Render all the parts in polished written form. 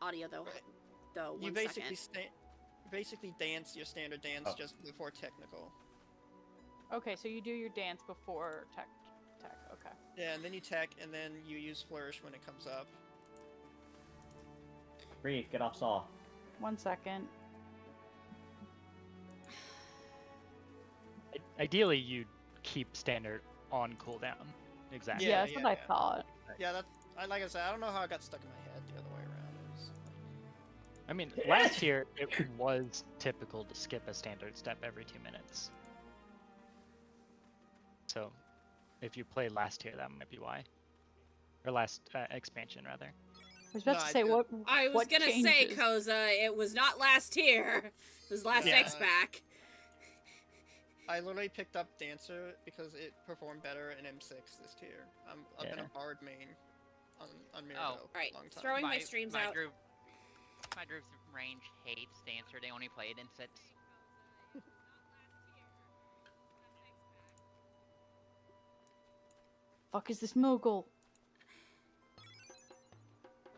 audio though. Right. Though You one second. basically dance your standard dance just before technical. Okay, so you do your dance before tech. Okay. Yeah, and then you tech, and then you use flourish when it comes up. Breathe, get off saw. 1 second. Ideally, you'd keep standard on cooldown. Exactly. Yeah, that's what I thought. Yeah, like I said, I don't know how it got stuck in my head the other way around. It was I mean, last year it was typical to skip a standard step every 2 minutes. So, if you played last year, that might be why. Or last expansion, rather. I was about to say, what I was gonna say, changes? Koza, it was not last year. It was last X-Pack. I literally picked up Dancer because it performed better in M6 this tier. I've been a Bard main on Mirado Right. long time. Throwing my streams out. My group's range hates Dancer. They only play it in 6. Fuck is this mogul?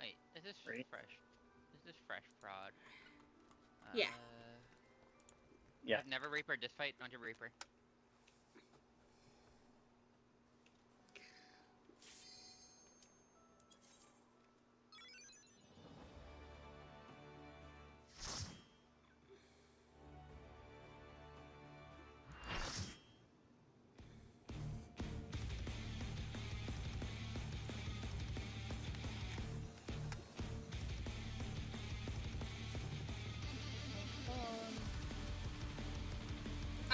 Wait, is this fresh? Is this fresh prod? Yeah. Yeah. I've never Reaper this fight, don't you Reaper?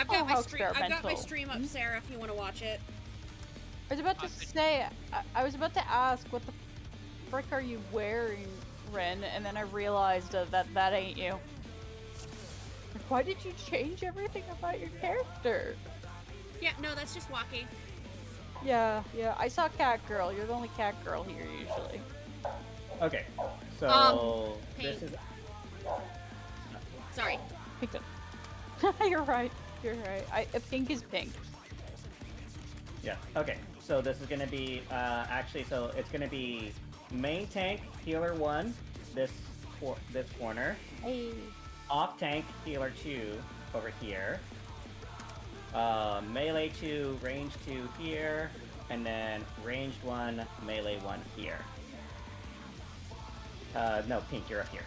I've got my how stream. I've got my experimental. stream up, Sarah. If you want to watch it. I was about to say, I was about to ask, what the frick are you wearing, Ren? And then I realized that ain't you. Like, why did you change everything about your character? Yeah, no, that's just walking. Yeah, I saw Cat Girl. You're the only Cat Girl here usually. Okay, so this Pink. is. Sorry. Picked up. You're right. Pink is pink. Yeah. Okay. So this is gonna be actually. So it's gonna be main tank healer 1. This corner. Hey. Off tank healer 2 over here. Melee 2, range 2 here, and then ranged 1, melee 1 here. No, pink, you're up here.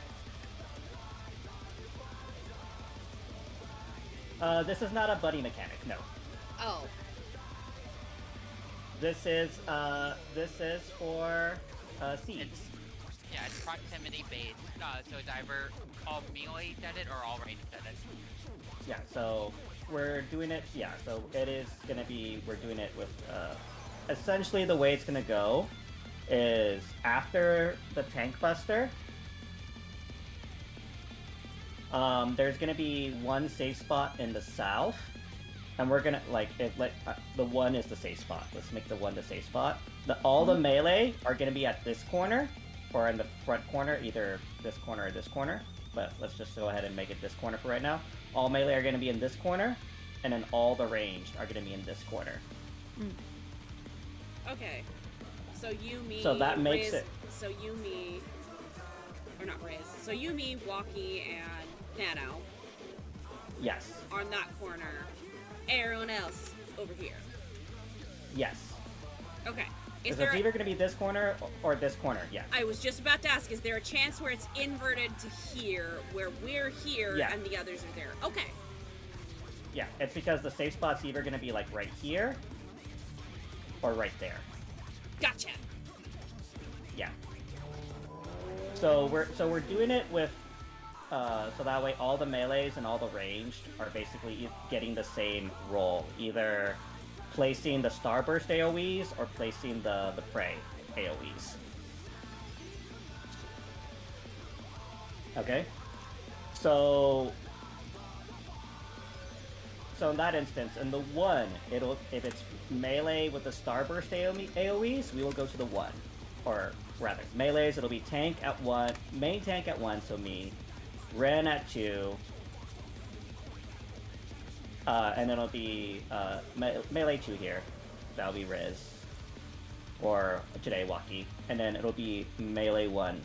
This is not a buddy mechanic, no. Oh. This is for seeds. Yeah, it's proximity based. So it's either all melee at it or all ranged at it. Yeah, so we're doing it. Yeah, so it is gonna be. We're doing it with. Essentially, the way it's gonna go is after the tank buster. There's gonna be one safe spot in the south, and we're gonna the 1 is the safe spot. Let's make the 1 the safe spot. All the melee are gonna be at this corner, or in the front corner, either this corner or this corner. But let's just go ahead and make it this corner for right now. All melee are gonna be in this corner, and then all the ranged are gonna be in this corner. Okay. So you, me. So that makes Riz, it. So you, me. Or not Riz. So you, me, Walkie, and Nano Yes. on that corner. Everyone else over here. Yes. Okay. Is Is there? it's either gonna be this corner or this corner. Yeah. I was just about to ask. Is there a chance where it's inverted to here, where we're here Yeah. and the others are there? Okay. Yeah. It's because the safe spot's either gonna be like right here or right there. Gotcha. Yeah. So we're doing it with so that way all the melees and all the ranged are basically getting the same role, either placing the starburst AoEs or placing the prey AoEs. Okay. So in that instance, in the 1, if it's melee with the starburst AoEs, we will go to the 1. Or rather, melees, it'll be tank at 1, main tank at 1, so me, Ren at 2, and then it'll be melee 2 here. That'll be Riz. Or today, Waki. And then it'll be melee 1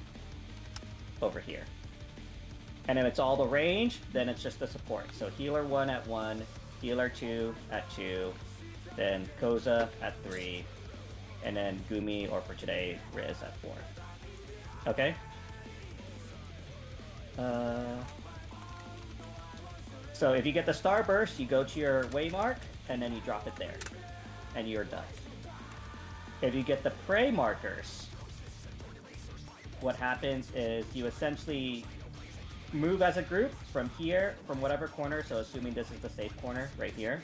over here. And if it's all the range, then it's just the support. So healer 1 at 1, healer 2 at 2, then Koza at 3, and then Gumi, or for today, Riz at 4. Okay? So if you get the Starburst, you go to your waymark, and then you drop it there. And you're done. If you get the prey markers, what happens is you essentially move as a group from here, from whatever corner, so assuming this is the safe corner right here,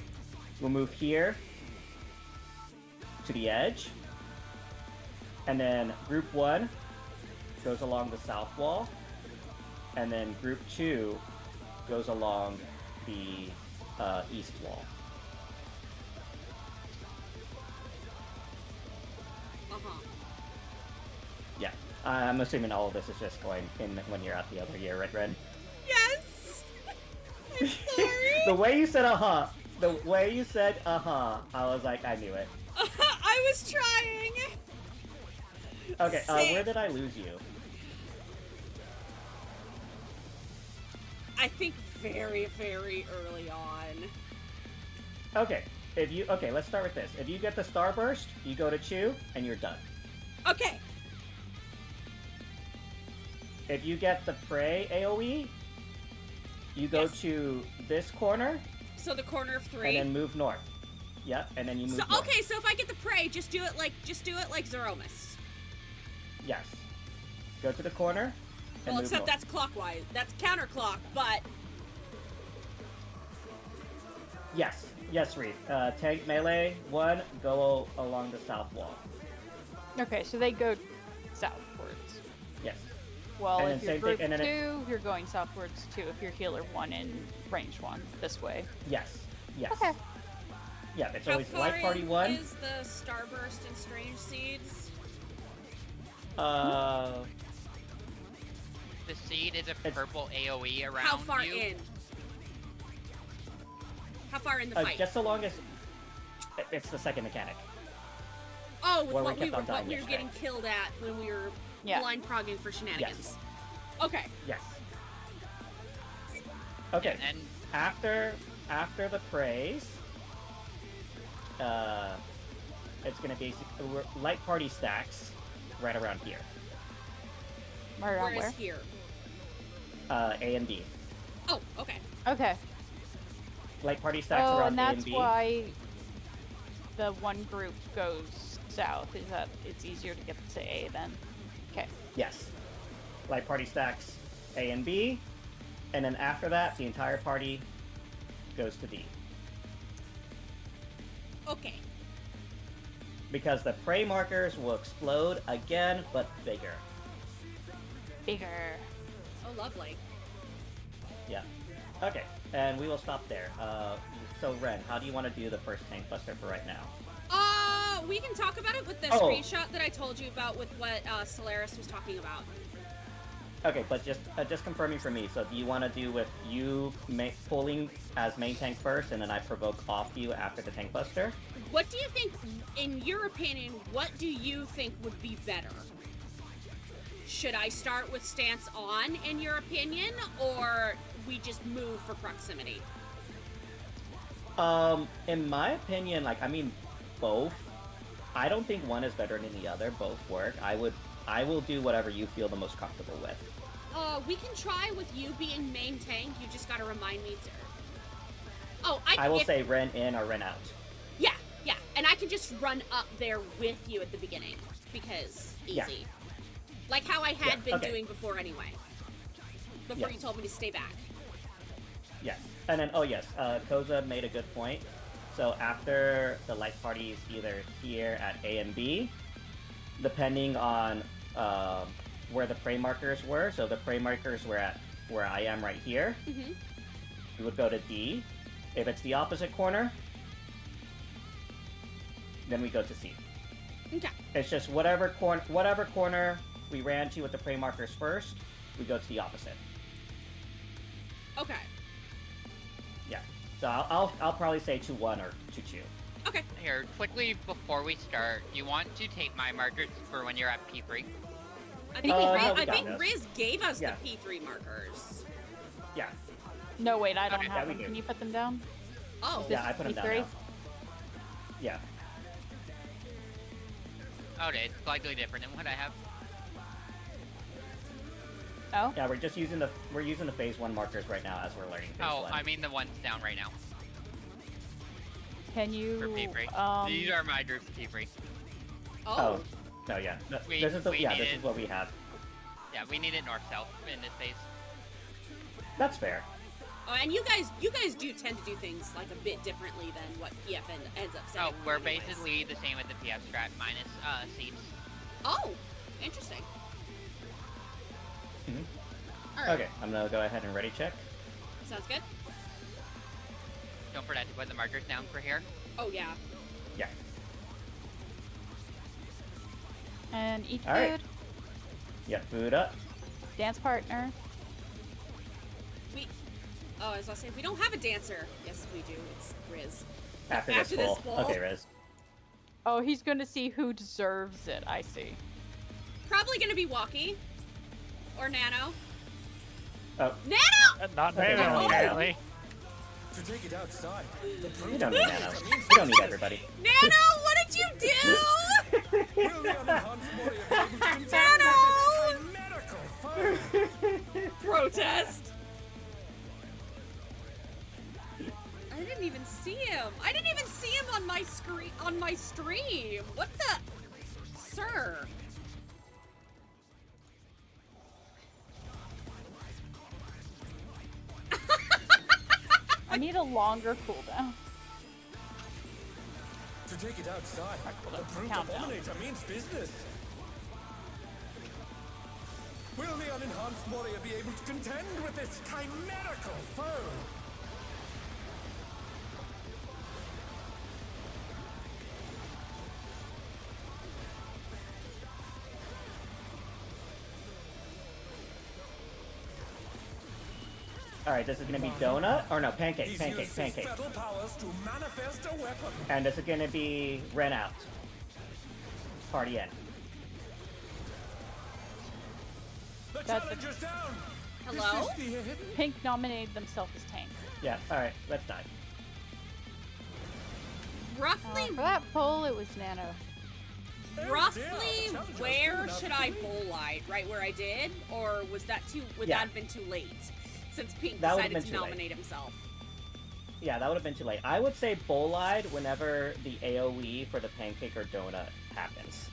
we'll move here to the edge, and then group 1 goes along the south wall, and then group 2 goes along the east wall. Yeah, I'm assuming all of this is just going in when you're out the other year, right, Ren? Yes! I'm sorry! The way you said I was like, I knew it. I was trying! Okay, where did I lose you? I think very, very early on. Okay, let's start with this. If you get the Starburst, you go to Chew, and you're done. Okay. If you get the Prey AoE, you go to this corner. So the corner of 3. And then move north. Yep, and then you move north. Okay, so if I get the prey, just do it like Zeromus. Yes. Go to the corner. And Well, move except north. that's clockwise. That's counterclock, but Yes, Reed. Tank melee 1, go along the south wall. Okay, so they go southwards. Yes. Well, And if then you're same group thing- and then 2, you're going southwards too. If you're healer 1 and range 1, this way. Yes. Okay. Yeah, it's how always far light party in 1. is the Starburst and Strange Seeds? The seed is a purple AoE around How far you. in? How far in the fight? Just so long as it's the second mechanic. Oh, with where what we kept on dying were yesterday. getting killed at when we were Yeah. blind progging for shenanigans. Okay. Yes. Okay. And After the praise, it's gonna basically light party stacks right around here. Right around Where where? is here? A and B. Oh, okay. Okay. Light party stacks Oh, around and A that's and B. why the one group goes south, is that it's easier to get to A then. Okay. Yes. Light party stacks A and B, and then after that, the entire party goes to D. Okay. Because the prey markers will explode again, but bigger. Bigger. Oh, lovely. Yeah. Okay, and we will stop there. So Ren, how do you want to do the first tank buster for right now? We can talk about it with the Oh. screenshot that I told you about with what Solaris was talking about. Okay, but just confirming for me. So do you want to do with you pulling as main tank first, and then I provoke off you after the tank buster? What do you think, in your opinion, what do you think would be better? Should I start with stance on, in your opinion, or we just move for proximity? In my opinion, both. I don't think one is better than the other. Both work. I will do whatever you feel the most comfortable with. We can try with you being main tank. You just gotta remind me to. I will say Ren in or Ren out. Yeah, and I can just run up there with you at the beginning because easy. Yeah. Like how I had been okay. doing before anyway. Before you Yes. told me to stay back. Yes. And then, Koza made a good point. So after the light party is either here at A and B, depending on where the prey markers were. So the prey markers were at where I am right here. Mm-hmm. We would go to D. If it's the opposite corner, then we go to C. Okay. It's just whatever corner we ran to with the prey markers first, we go to the opposite. Okay. Yeah. So I'll probably say 2-1 or 2-2. Okay. Here, quickly before we start, you want to take my markers for when you're at P3? I think, Uh, Riz, no, we I got think this. Riz gave us Yeah. the P3 markers. Yeah. No, wait, I don't Okay, have yeah, we them. do. Can you put them down? Oh, Yeah, I put them down P3? now. Yeah. Okay, it's slightly different than what I have. Oh? Yeah, we're using the phase 1 markers right now as we're learning phase Oh, 1. I mean the ones down right now Can you, for P3. These are my groups of P3. oh. No, yeah. No, We- this is we this needed- is what we have. Yeah, we need it north-south in this phase. That's fair. Oh, and you guys do tend to do things like a bit differently than what PF ends up saying. Oh, we're basically the same with the PF strat minus seats. Oh, interesting. Mhm. All right. Okay, I'm gonna go ahead and ready check. Sounds good. Don't forget to put the markers down for here. Oh yeah. Yeah. And eat All food. right. Yeah, food up. Dance partner. Oh, as I say, we don't have a dancer. Yes, we do. It's Riz. After After this this bowl. bowl. Okay, Riz. Oh, he's gonna see who deserves it. I see. Probably gonna be Walkie. Or Nano. Oh, Nano! Not Okay, Nano, well, apparently. To take it outside. we don't need Nano. We don't need everybody. Nano, what did you do? Will the unenhanced warrior be able to contend Nano! with this chimerical foe? Protest. I didn't even see him. I didn't even see him on my screen on my stream. What the, sir? I need a longer cooldown. To take it outside. The brute Countdown. Abominator means business. Will the unenhanced warrior be able to contend with this chimerical foe? Alright, this is gonna be donut. Or no, pancake, He's pancake, used his pancake. fatal powers to manifest a weapon. And this is gonna be Ren out. Party in. The That's challenger's down. Hello? Is this the end? Pink nominated themselves as tank. Yeah, alright, let's die. Roughly, For that poll, it was Nano. roughly, the challenger's where good enough should for I you. bowl light? Right where I did, or was that too? Would Yeah. that have been too late? Since Pink That would've decided been to too late. nominate himself. Yeah, that would have been too late. I would say bowl-eyed whenever the AoE for the pancake or donut happens.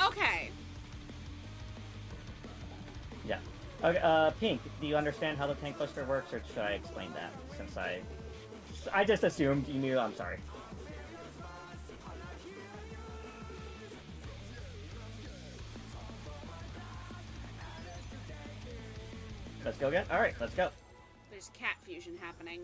Okay. Yeah. Okay, Pink, do you understand how the tank buster works, or should I explain that? Since I just assumed you knew. I'm sorry. Let's go again? Alright, let's go. There's cat fusion happening.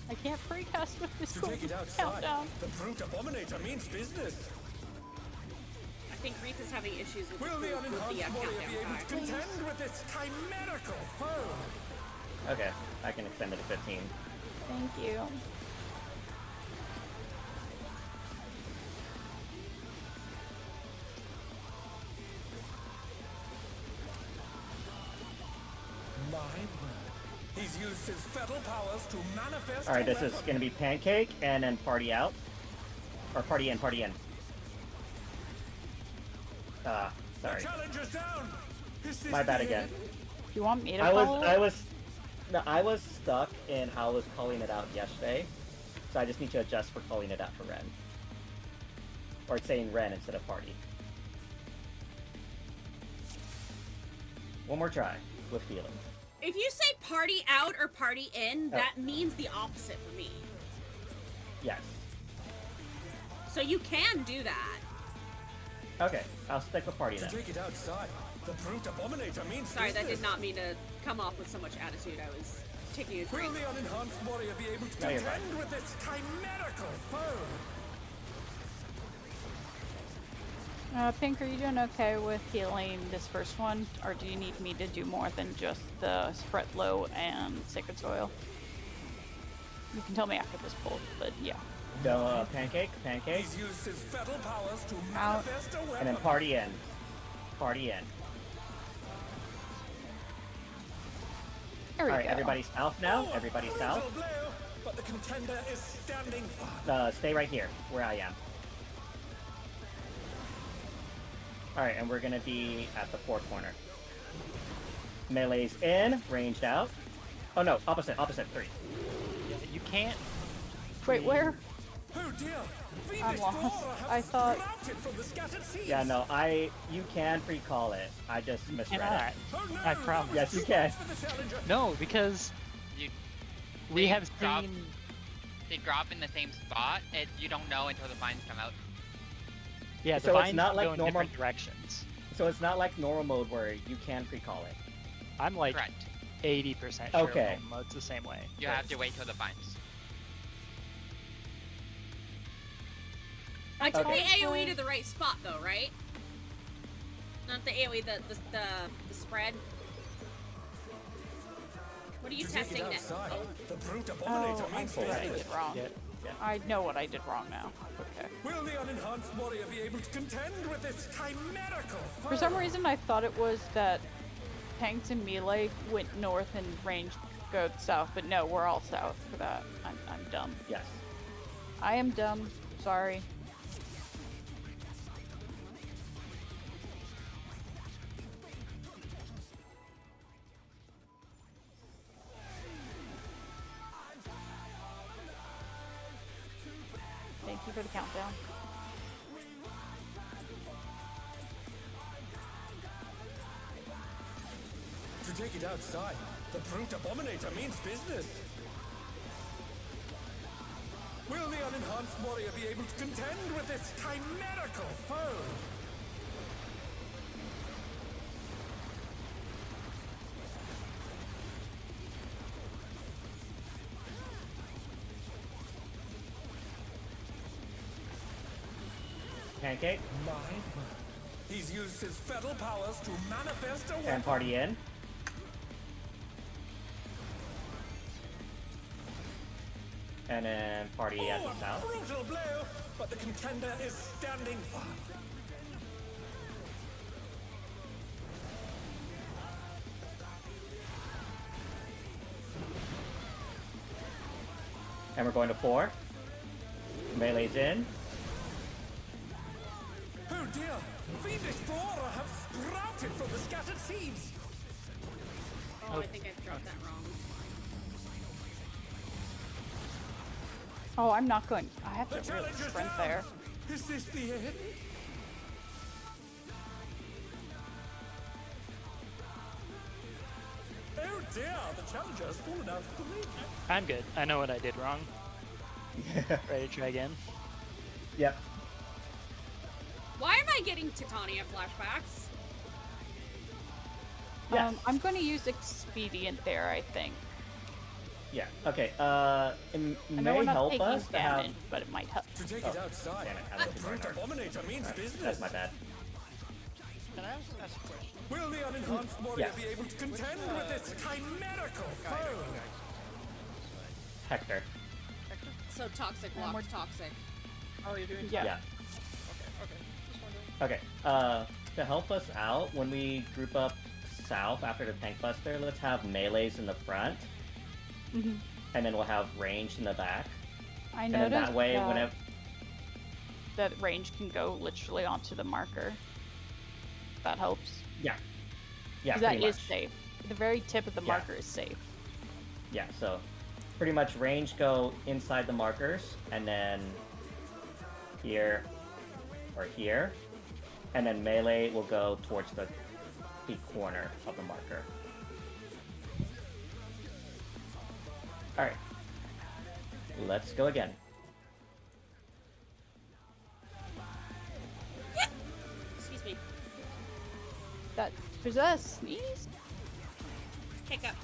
I can't precast with this To cool take it outside. countdown. The brute Abominator means business. I think Reith is having issues with Will the the unenhanced warrior be able countdown to time. contend with this chimerical foe? Okay, I can extend it to 15. Thank you. My word. He's used his fatal powers to manifest Alright, a this is weapon. gonna be pancake and then party out. Or party in, party in. The Sorry. challenger's down. Is this My bad the again. end? Do you want me to I follow it? was stuck in how I was calling it out yesterday. So I just need to adjust for calling it out for Ren. Or saying Ren instead of party. One more try with feeling. If you say party out or party in, Oh. that means the opposite for me. Yes. So you can do that. Okay, I'll stick with party To then. take it outside. The brute Abominator means Sorry, that business. did not mean to come off with so much attitude. I was taking a Will drink. the unenhanced warrior be able to No, you're contend with this chimerical foe? Pink, are you doing okay with healing this first one? Or do you need me to do more than just the Spread Low and Sacred Soil? You can tell me after this pull, but yeah. Pancake. He's used his fatal powers to Out. manifest a weapon. And then party in. Party in. There we Alright, go. everybody south now. Oh, Everybody brutal south. blow, but the contender is standing firm. Stay right here, where I am. Alright, and we're gonna be at the 4 corner. Melee's in, ranged out. Oh no, opposite, 3. Yeah, you can't. Wait, where? Oh dear! I'm Fiendish lost. flora have I thought- sprouted from the scattered seeds. Yeah, no, you can pre-call it. I just misread Cannot. it. Oh no! I promise. Yes, you can. For the challenger. No, because You, we they have drop- seen. They drop in the same spot, and you don't know until the vines come out. Yeah, So the it's vines not can like go in normal- different directions. So it's not like normal mode where you can pre-call it. I'm like Correct. 80% sure Okay. normal mode's the same way. You have to wait till the vines. I took Okay. the AoE to the right spot though, right? Not the AoE, the spread. What are you To take it testing next? outside, Oh, the brute Oh, abominator I means see what I business. did wrong. Yeah. I know what I did wrong now. Okay. Will the unenhanced warrior be able to contend with this chimerical foe? For some reason, I thought it was that tanks and melee went north and range go south, but no, we're all south for that. I'm dumb. Yes. I am dumb. Sorry. Thank you for the countdown. To take it outside, the brute abominator means business. Will the unenhanced warrior be able to contend with this chimerical foe? Pancake My word. He's used his fatal powers to manifest a and weapon. party in. And then party at Oh, the a south. brutal blow, but the contender is standing firm. And we're going to 4. Melee's in. Oh dear! Fiendish flora have sprouted from the scattered seeds. oh, I think I dropped that wrong. Oh, I'm not going. I have The to really challenger's sprint down. there. Is this the end? Oh dear! The challenger has fallen out of the lead. I'm good. I know what I did wrong. Ready to try again? Yep. Why am I getting Titania flashbacks? Yes. I'm going to use expedient there, I think. Yeah. Okay. It I know may we're not help taking us to have. damage, but it might help. To take Oh, it outside, damn it, I the left it brute right abominator means business. That's my bad. Can I ask a question? Will the unenhanced warrior Yes. be able to contend with this chimerical foe? Hector. So toxic And locked, toxic. Oh, you're doing. Yeah. Yeah. Okay. Just wondering. Okay. To help us out, when we group up south after the tank buster, let's have melees in the front, Mhm. and then we'll have range in the back. I And noticed then that way, that, whenever that range can go literally onto the marker. That helps. yeah, 'Cause that pretty is much. safe. The very tip of the Yeah. marker is safe. Yeah, so pretty much range go inside the markers, and then here or here, and then melee will go towards the corner of the marker. All right, let's go again. Excuse me. Was that a sneeze? Hiccup.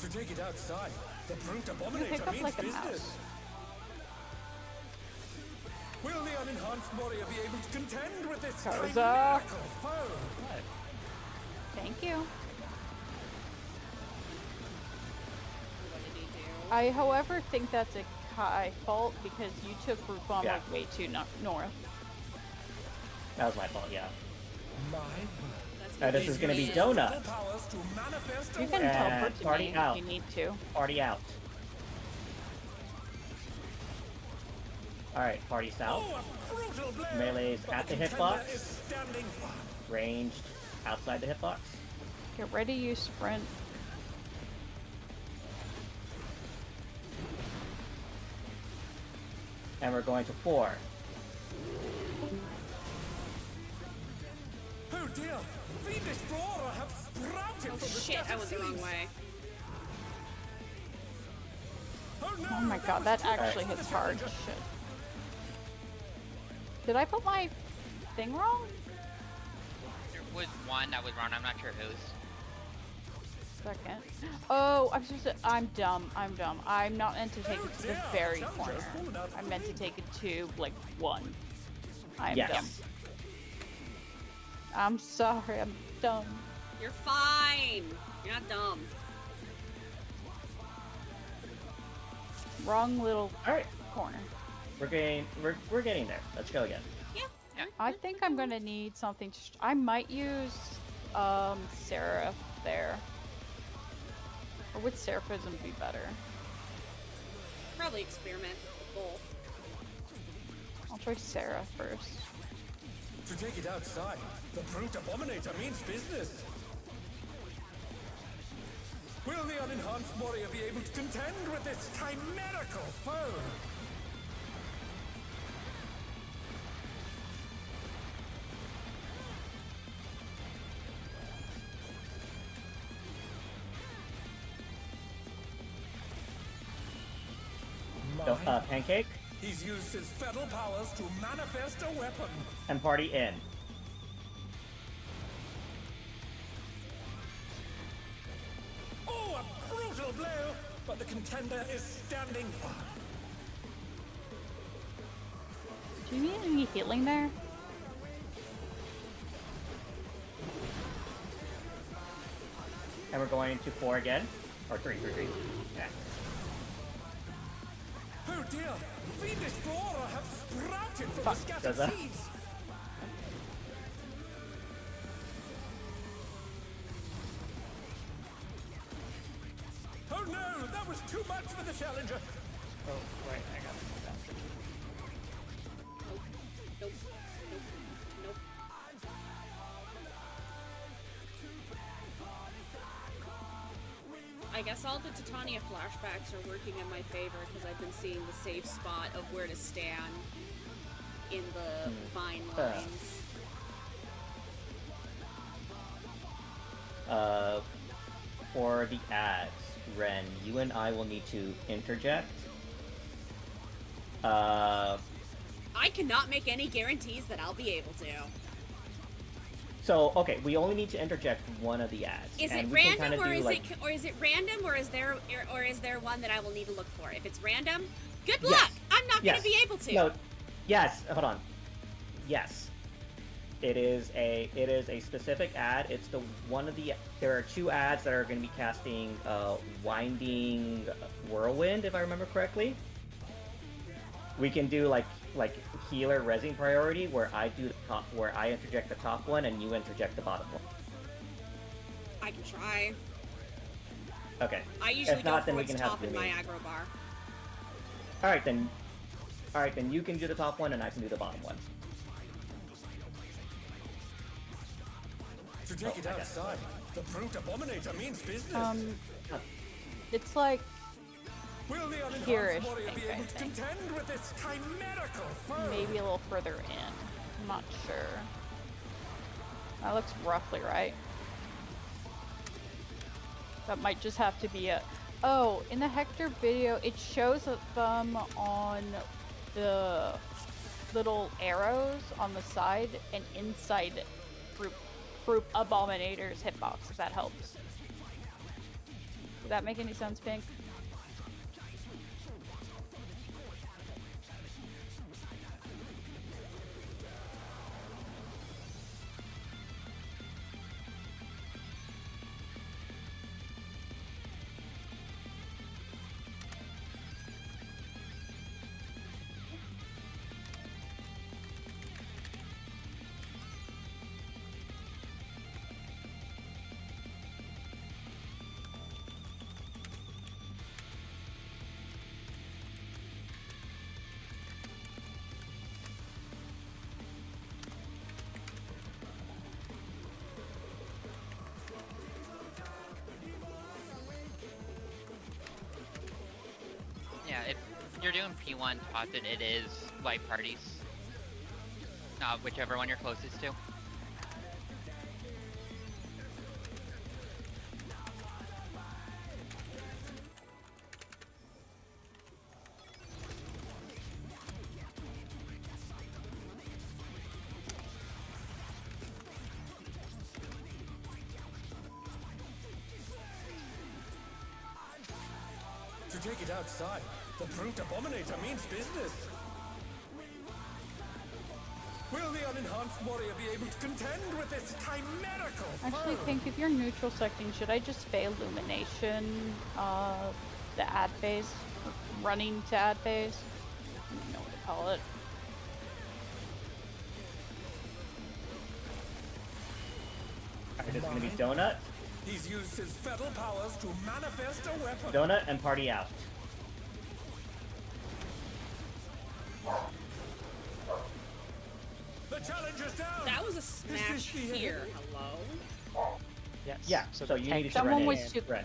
To take it outside, the brute You abominator hiccup means like a business. mouse. Will the unenhanced warrior be able to contend with this Goes chimerical up. foe? Thank you. I, however, think that's a Kai fault because you took root bomb Yeah. like way too north. That was my fault, yeah. My That's This is gonna be Donut. Donut. powers to manifest You a can And teleport to party me out. if you need to. Party out. Alright, party south. Oh, a brutal blow! Melee's But at the contender hitbox. is standing firm. Ranged outside the hitbox. Get ready, you sprint. And we're going to 4. Oh dear! Fiendish flora have sprouted Oh from the shit, I scattered went the wrong seeds. way. Oh no! Oh my god, that actually hits hard. Shit. Did I put my thing wrong? There was one that was wrong. I'm not sure whose. Second. Oh, I'm supposed to. I'm dumb. I'm dumb. I'm not meant to take it to the very corner. I'm meant to take it to, like, 1. I'm dumb. Yes. I'm sorry, I'm dumb. You're fine. You're not dumb. Wrong little Alright. corner. We're getting there. Let's go again. I think I'm gonna need something to. I might use, Seraph there. Or would Seraphism be better? Probably experiment with both. I'll try Seraph first. To take it outside, the brute Abominator means business. Will the unenhanced warrior be able to contend with this chimerical foe? So, Pancake He's used his feral powers to manifest a weapon. and party in. Oh, a brutal blow! But the contender is standing firm. Do you need any healing there? And we're going to 4 again. Or 3. Yeah. Oh dear! Fiendish flora have sprouted from Fuck, the scattered does that? seeds. Oh no! That was too much for the challenger. Oh, right, I got that. Nope. Nope. Nope. I guess all the Titania flashbacks are working in my favor because I've been seeing the safe spot of where to stand in the vine lines. For the ads, Ren, you and I will need to interject. I cannot make any guarantees that I'll be able to. So, okay, we only need to interject one of the ads. Is and it we can random kinda or do, is like, it random or is there one that I will need to look for? If it's random, good Yes. luck. I'm not Yes. going to be able to. No. Yes. Hold on. Yes. It is a specific ad. It's the one of the. There are 2 ads that are going to be casting Winding Whirlwind, if I remember correctly. We can do like healer resing priority, where I do the top, where I interject the top one and you interject the bottom one. I can try. Okay. I usually If not, go then for we what's can have top in Boomy. my aggro bar. All right then you can do the top one and I can do the bottom one. To take it I got it. outside, the brute Abominator means business. It's like Will the unenhanced here-ish warrior be thing, I able to think. contend with this chimerical foe? maybe a little further in. I'm not sure. That looks roughly right. That might just have to be a. Oh, in the Hector video, it shows them on the little arrows on the side and inside group Abominator's hitbox, if that helps. Does that make any sense, Pink? you're doing P1 tots, and it is light parties. Whichever one you're closest to. To take it outside, the brute Abominator means business. Will the unenhanced warrior be able to contend with this chimerical Actually, foe? think if you're neutral secting, should I just fail illumination, the ad phase? Running to ad phase? I don't know what to call it. Alright, it's gonna be Donut, He's used his fetal powers to manifest a weapon. Donut, and Party out. The challenger's down. That was a smash here. Hello? Yes. Yeah, so the you tank- need to Someone run was in. too- Right.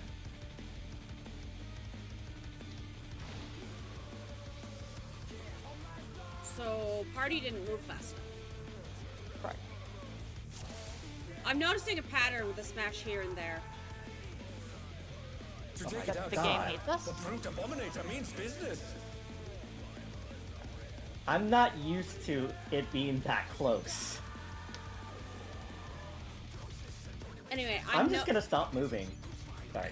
So, party didn't move fast enough. Correct. I'm noticing a pattern with a smash here and there. To Oh take my it The outside, game hates us? the brute Abominator means business. I'm not used to it being that close. Anyway, I'm just gonna stop moving. Sorry.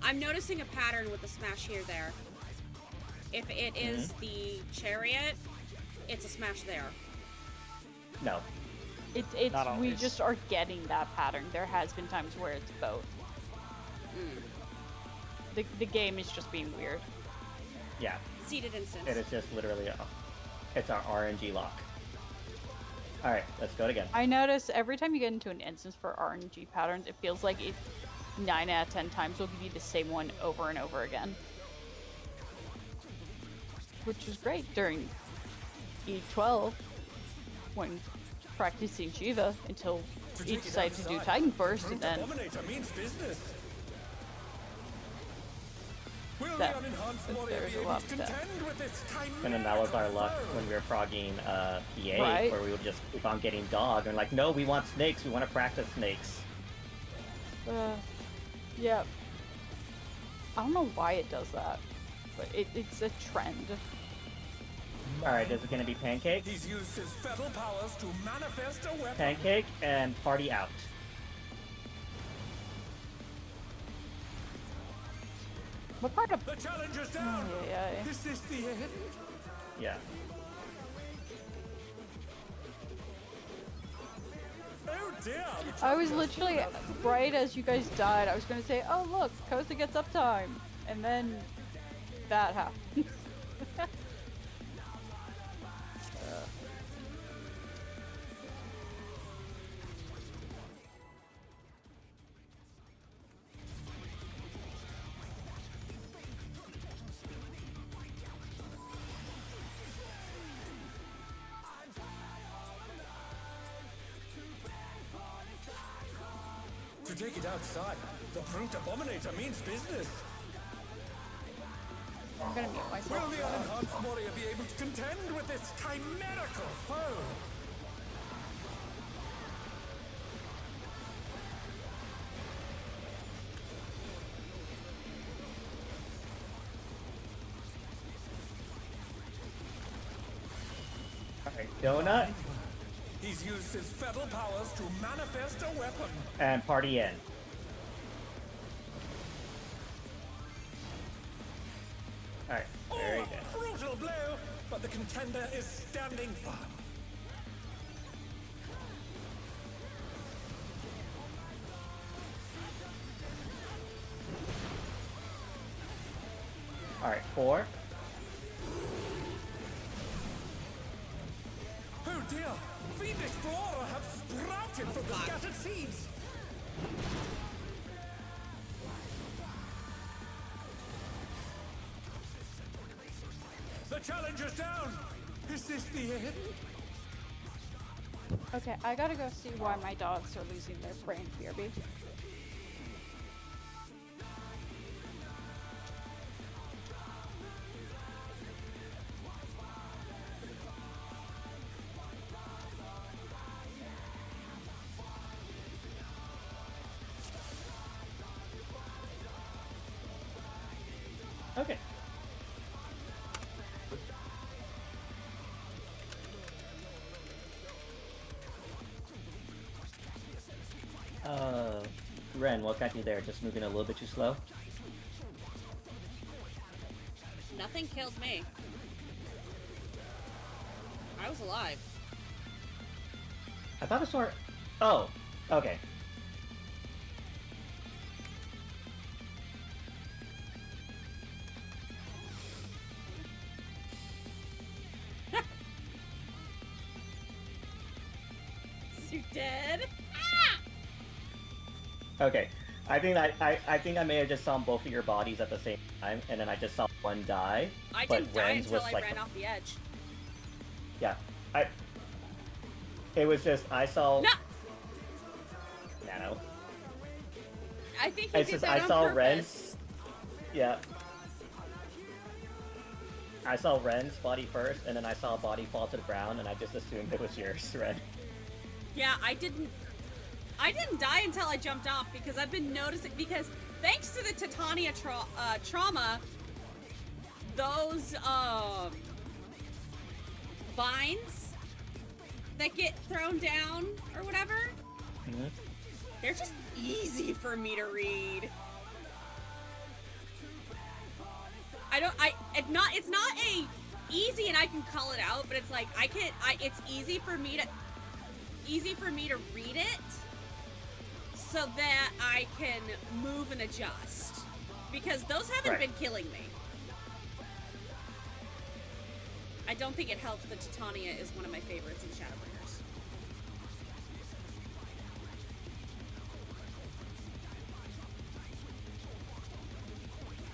I'm noticing a pattern with the smash here there. If it is the chariot, it's a smash there. No. It's Not we always. just are getting that pattern. There has been times where it's both. The game is just being weird. Yeah. Seated instance. It is just literally it's our RNG lock. Alright, let's go it again. I notice every time you get into an instance for RNG patterns, it feels like it 9 out of 10 times will give you the same one over and over again. Which is great during E12 when practicing Shiva until To he take it decided to do outside, Titan the Burst brute and then Abominator means business. Will That- the unenhanced that warrior there's be a able lot to to that. contend with this And that was our chimerical luck foe? when we were frogging PA, Right. where we would just keep on getting dog and like, no, we want snakes, we want to practice snakes. yeah. I don't know why it does that, but it's a trend. Alright, is it gonna be Pancake? He's used his fetal powers to manifest a weapon. Pancake and Party out. What part of The challenger's down. yeah. Is this the end? Yeah. Oh dear. I was literally right as you guys died. I was gonna say, "Oh look, Koza gets uptime," and then that happened. To take it outside, the brute Abominator means business. I'm gonna mute Will myself. the unenhanced warrior be able to contend with this chimerical foe? Alright, Donut He's used his fetal powers to manifest a weapon. and Party in. Alright, very Oh, good. a brutal blow, but the contender is standing firm. Alright, 4. Oh dear! Fiendish flora have sprouted from the scattered seeds! The challenger's down! Is this the end? Okay, I gotta go see why my dogs are losing their brain, BRB. Okay. Ren, what got you there? Just moving a little bit too slow? Nothing killed me. I was alive. I thought I saw... Oh, okay. You dead? Okay. I think I may have just saw both of your bodies at the same time, and then I just saw one die. I but didn't die Ren's until was I like ran off the edge. Yeah. It was just I saw No! Nano. I think he It's did just that I on saw purpose. Yeah. I saw Ren's body first, and then I saw a body fall to the ground, and I just assumed it was yours, Ren. Yeah, I didn't die until I jumped off because I've been noticing, because thanks to the Titania trauma, those vines that get thrown down or whatever, they're just easy for me to read. It's not a easy and I can call it out, but it's like it's easy for me to read it so that I can move and adjust, because those haven't been killing me. I don't think it helps that Titania is one of my favorites in Shadowbringers.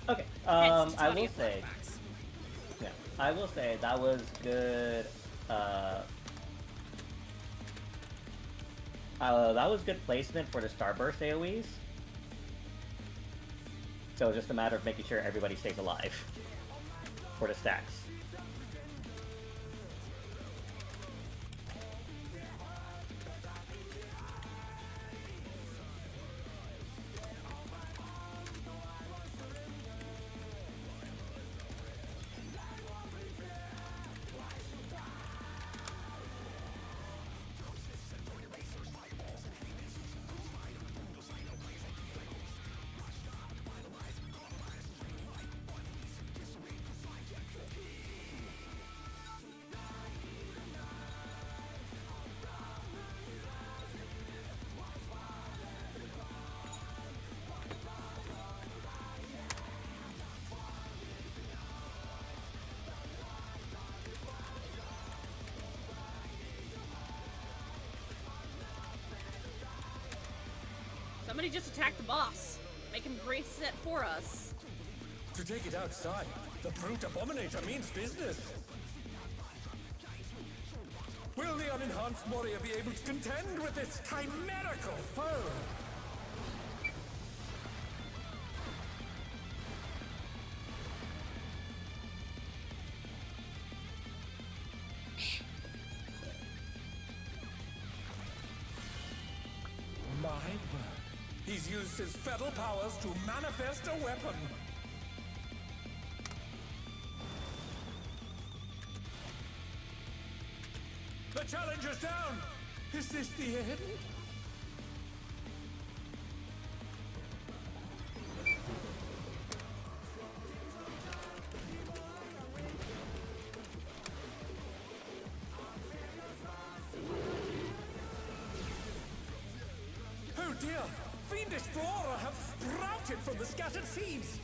Okay. Hence I will Titania say. flashbacks. Yeah. I will say that was good. That was good placement for the Starburst AoEs. So it's just a matter of making sure everybody stays alive for the stacks. Somebody just attacked the boss. Make him reset for us. To take it outside, the brute Abominator means business. Will the unenhanced warrior be able to contend with this chimerical foe? My word. He's used his fetal powers to manifest a weapon. The challenger's down! Is this the end? Oh dear! Fiendish flora have sprouted from the scattered seeds!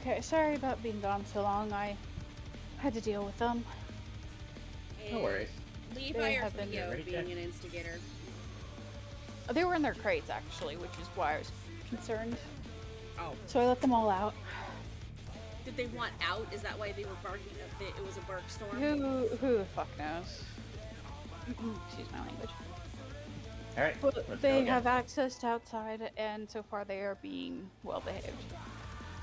Okay, sorry about being gone so long. I had to deal with them. No worries. Levi They or have been Theo ready, being Jack? an instigator? They were in their crates actually, which is why I was concerned. Oh. So I let them all out. Did they want out? Is that why they were barking? It was a bark storm? Who the fuck knows? Excuse my language. All right. But let's go they again. have access to outside, and so far they are being well behaved.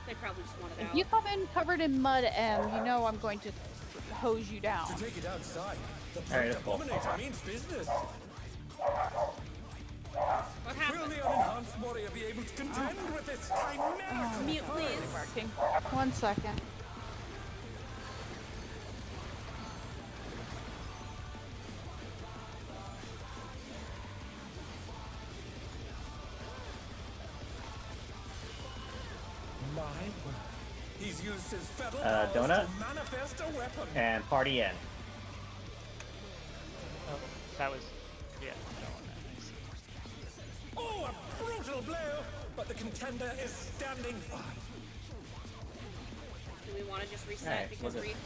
They probably just wanted If out. you come in covered in mud, you know I'm going to hose you down. To take it outside, the Alright, that's cool. Abominator means business. What Will happened? the unenhanced warrior be able to contend with this chimerical Mute, foe? please. Working. 1 second. My word. He's used his feather Donut? to manifest a weapon. And party in. Oh, that was. Yeah. No, I see. Oh, a brutal blow! But the contender is standing fine. Do we want to just reset Alright, because we'll just- Reed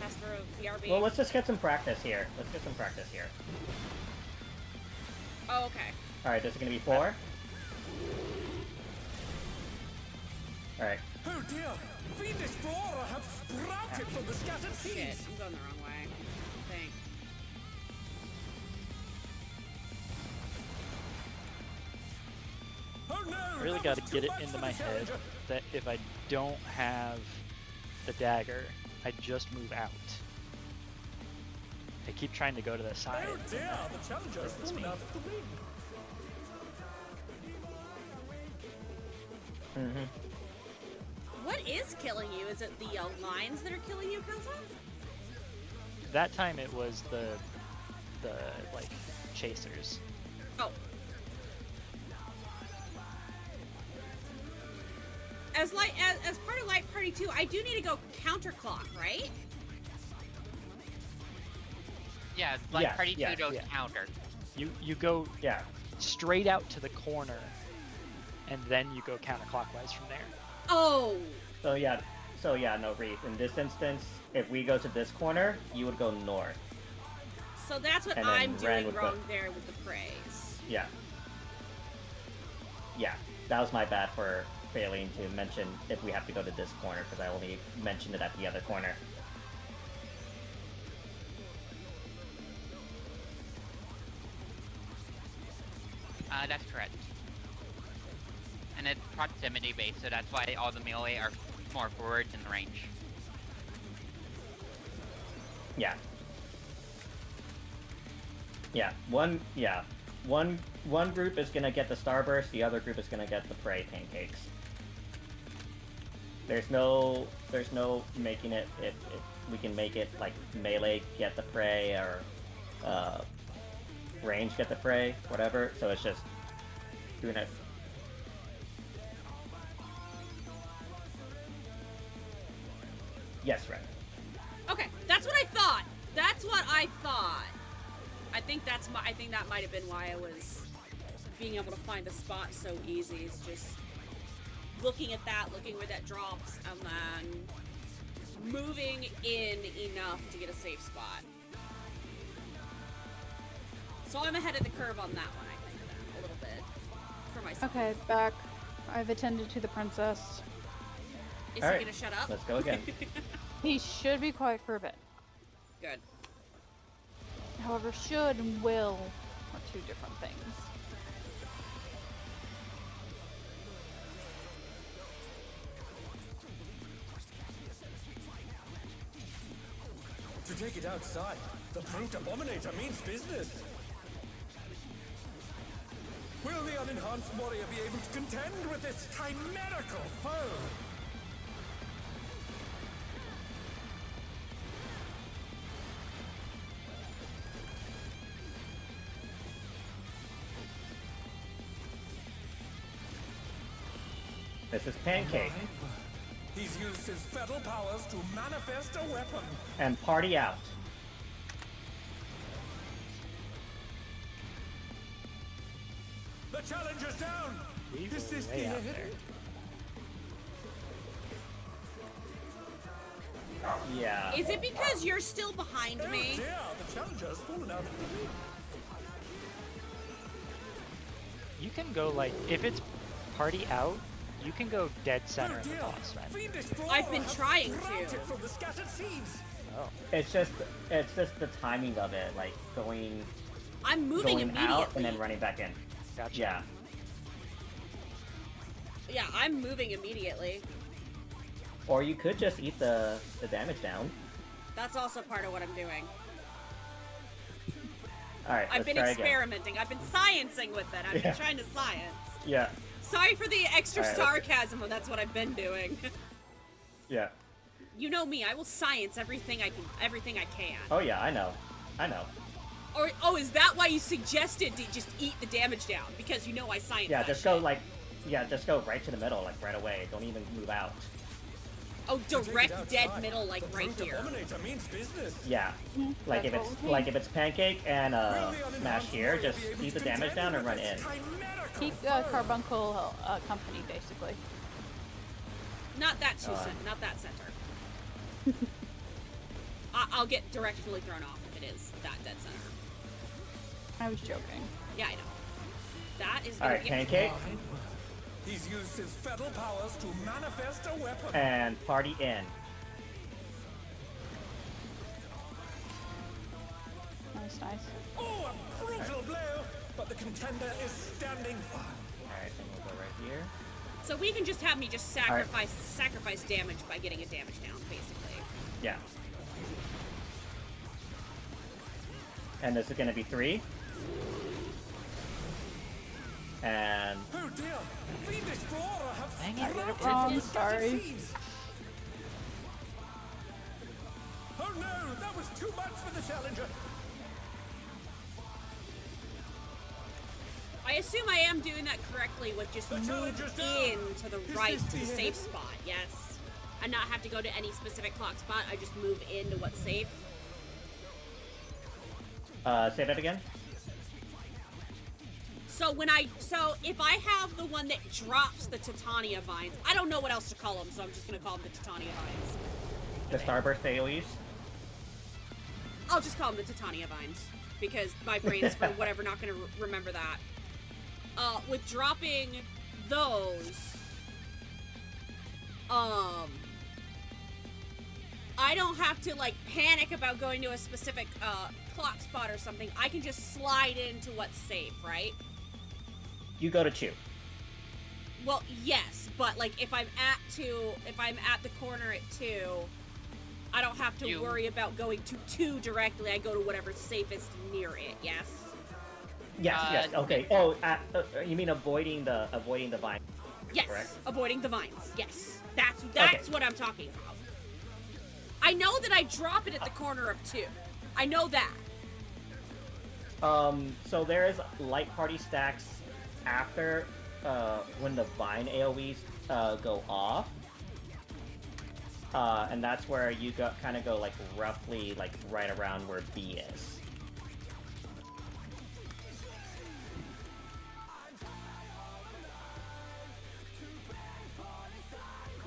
asked for a PRB? Well, let's just get some practice here. Let's get some practice here. Oh, okay. All right, this is gonna be 4. All right. Oh dear! Fiendish flora have sprouted from the scattered Shit, seeds! I'm going the wrong way. I think. Oh no! I really that got to was get too it much into for my the head challenger. that if I don't have the dagger, I just move out. I keep trying to go to the side. Oh dear! The challenger has That's fallen me. out of the ring. What is killing you? Is it the lines that are killing you, Kelsa? That time it was the like chasers. Oh. As part of Light Party 2, I do need to go counterclock, right? Yeah, like Yes, Party 2 yes, goes yeah. counter. You go Yeah. straight out to the corner, and then you go counterclockwise from there. Oh. So yeah. No, Reese. In this instance, if we go to this corner, you would go north. So that's what And then I'm Ren doing would go- wrong there with the praise. Yeah. Yeah. That was my bad for failing to mention if we have to go to this corner because I only mentioned it at the other corner. That's correct. And it's proximity based, so that's why all the melee are more forward in range. Yeah. Yeah. One group is gonna get the starburst, the other group is gonna get the prey pancakes. There's no making it if we can make it like melee get the prey or range get the prey, whatever. So it's just doing it. Yes, Ren. Okay, that's what I thought. That's what I thought. I think that might have been why I was being able to find the spot so easy. Is just looking at that, looking where that drops, and then moving in enough to get a safe spot. So I'm ahead of the curve on that one, I think, then, a little bit. For myself. Okay, back. I've attended to the princess. Is All he right, gonna shut up? let's go again. He should be quiet for a bit. Good. However, should and will are two different things. To take it outside, the brute Abominator means business. Will the unenhanced warrior be able to contend with this chimerical foe? This is Pancake. He's used his fetal powers to manifest a weapon. And party out. The challenger's down. We Is were this way the out end? there. Yeah. Is it because you're still behind Oh me? dear, the challenger's fallen out of the lead. You can go like if it's party out, you can go dead center Oh of the dear, boss, man. fiendish I've been brawler trying has to. sprouted from the scattered seeds. Oh. It's just the timing of it, like going I'm moving out immediately. and then running back in. Gotcha. Yeah. Yeah, I'm moving immediately. Or you could just eat the damage down. That's also part of what I'm doing. Alright, I've let's been try again. experimenting. I've been sciencing with it. I've Yeah. been trying to science. Yeah, Sorry for the extra Alright, sarcasm, but that's what I've been doing. yeah. You know me. I will science everything I can. Oh yeah, I know. Or is that why you suggested to just eat the damage down? Because you know I science. Yeah, that just shit. go like, just go right to the middle, like right away. Don't even move out. Oh, Take it direct dead outside. middle, like The right brute here. Abominator means business. Yeah, like if That's it's what we like if it's pancake and Will the unenhanced mash here, warrior just be able eat to the damage contend down and with run in. this chimerical Keep foe? Carbuncle company, basically. Not that too Uh. not that center. I'll get directionally thrown off if it is that dead center. I was joking. Yeah, I know. That is All gonna right, be pancake He's used his fetal powers to manifest a weapon. and party in. Nice. Oh, a brutal blow! But the contender is standing fine. All right, then we'll go right here. So we can just have me just right. sacrifice damage by getting a damage down, basically. Yeah. And this is gonna be 3. And Oh dear! Fiendish brawler have Dang it, I did it sprouted wrong, from the scattered sorry. seeds. Oh no! That was too much for the challenger. I assume I am doing that correctly with just The move challenger's down. in to the Is right this to the the safe end? spot, yes. And not have to go to any specific clock spot, I just move into what's safe. say that again. So if I have the one that drops the Titania vines, I don't know what else to call them, so I'm just gonna call them the Titania vines. The Starburst AoEs. I'll just call them the Titania vines because my brain's for whatever not gonna remember that. With dropping those, I don't have to like panic about going to a specific clock spot or something. I can just slide into what's safe, right? You go to 2. Well, yes, but like if I'm at the corner at 2, I don't have to worry about going to 2 directly. I go to whatever's safest near it. Yes. Yes. Okay. Oh, you mean avoiding the vine? Yes. Correct. Avoiding the vines. Yes. That's Okay. what I'm talking about. I know that I drop it at the corner of 2. I know that. So there is light party stacks after when the vine AoEs go off. And that's where you kind of go like roughly like right around where B is.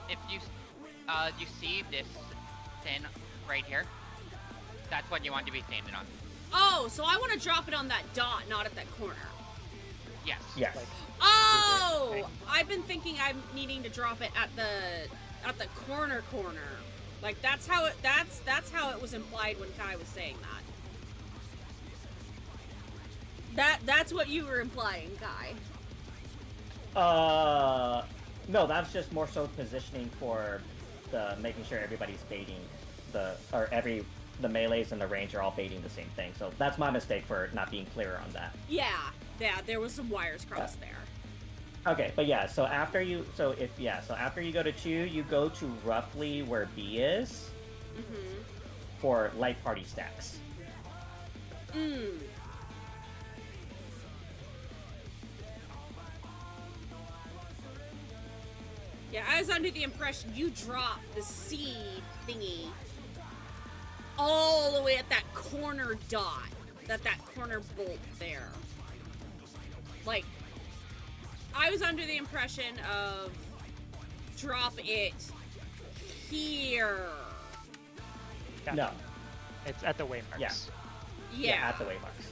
If you see this thing right here, that's what you want to be standing on. Oh, so I want to drop it on that dot, not at that corner. Yes. Yes. Oh, I've been thinking I'm needing to drop it at the corner. Like that's how it was implied when Kai was saying that. That's what you were implying, Kai. No, that's just more so positioning for the making sure everybody's baiting the melees and the range are all baiting the same thing. So that's my mistake for not being clearer on that. Yeah, there was some wires crossed there. Okay, but yeah, so after you go to 2, you go to roughly where B is for light party stacks. Yeah, I was under the impression you dropped the seed thingy all the way at that corner dot, that corner bolt there. Like, I was under the impression of drop it here. Gotcha. No. It's at the waymarks. Yeah. Yeah. At the waymarks.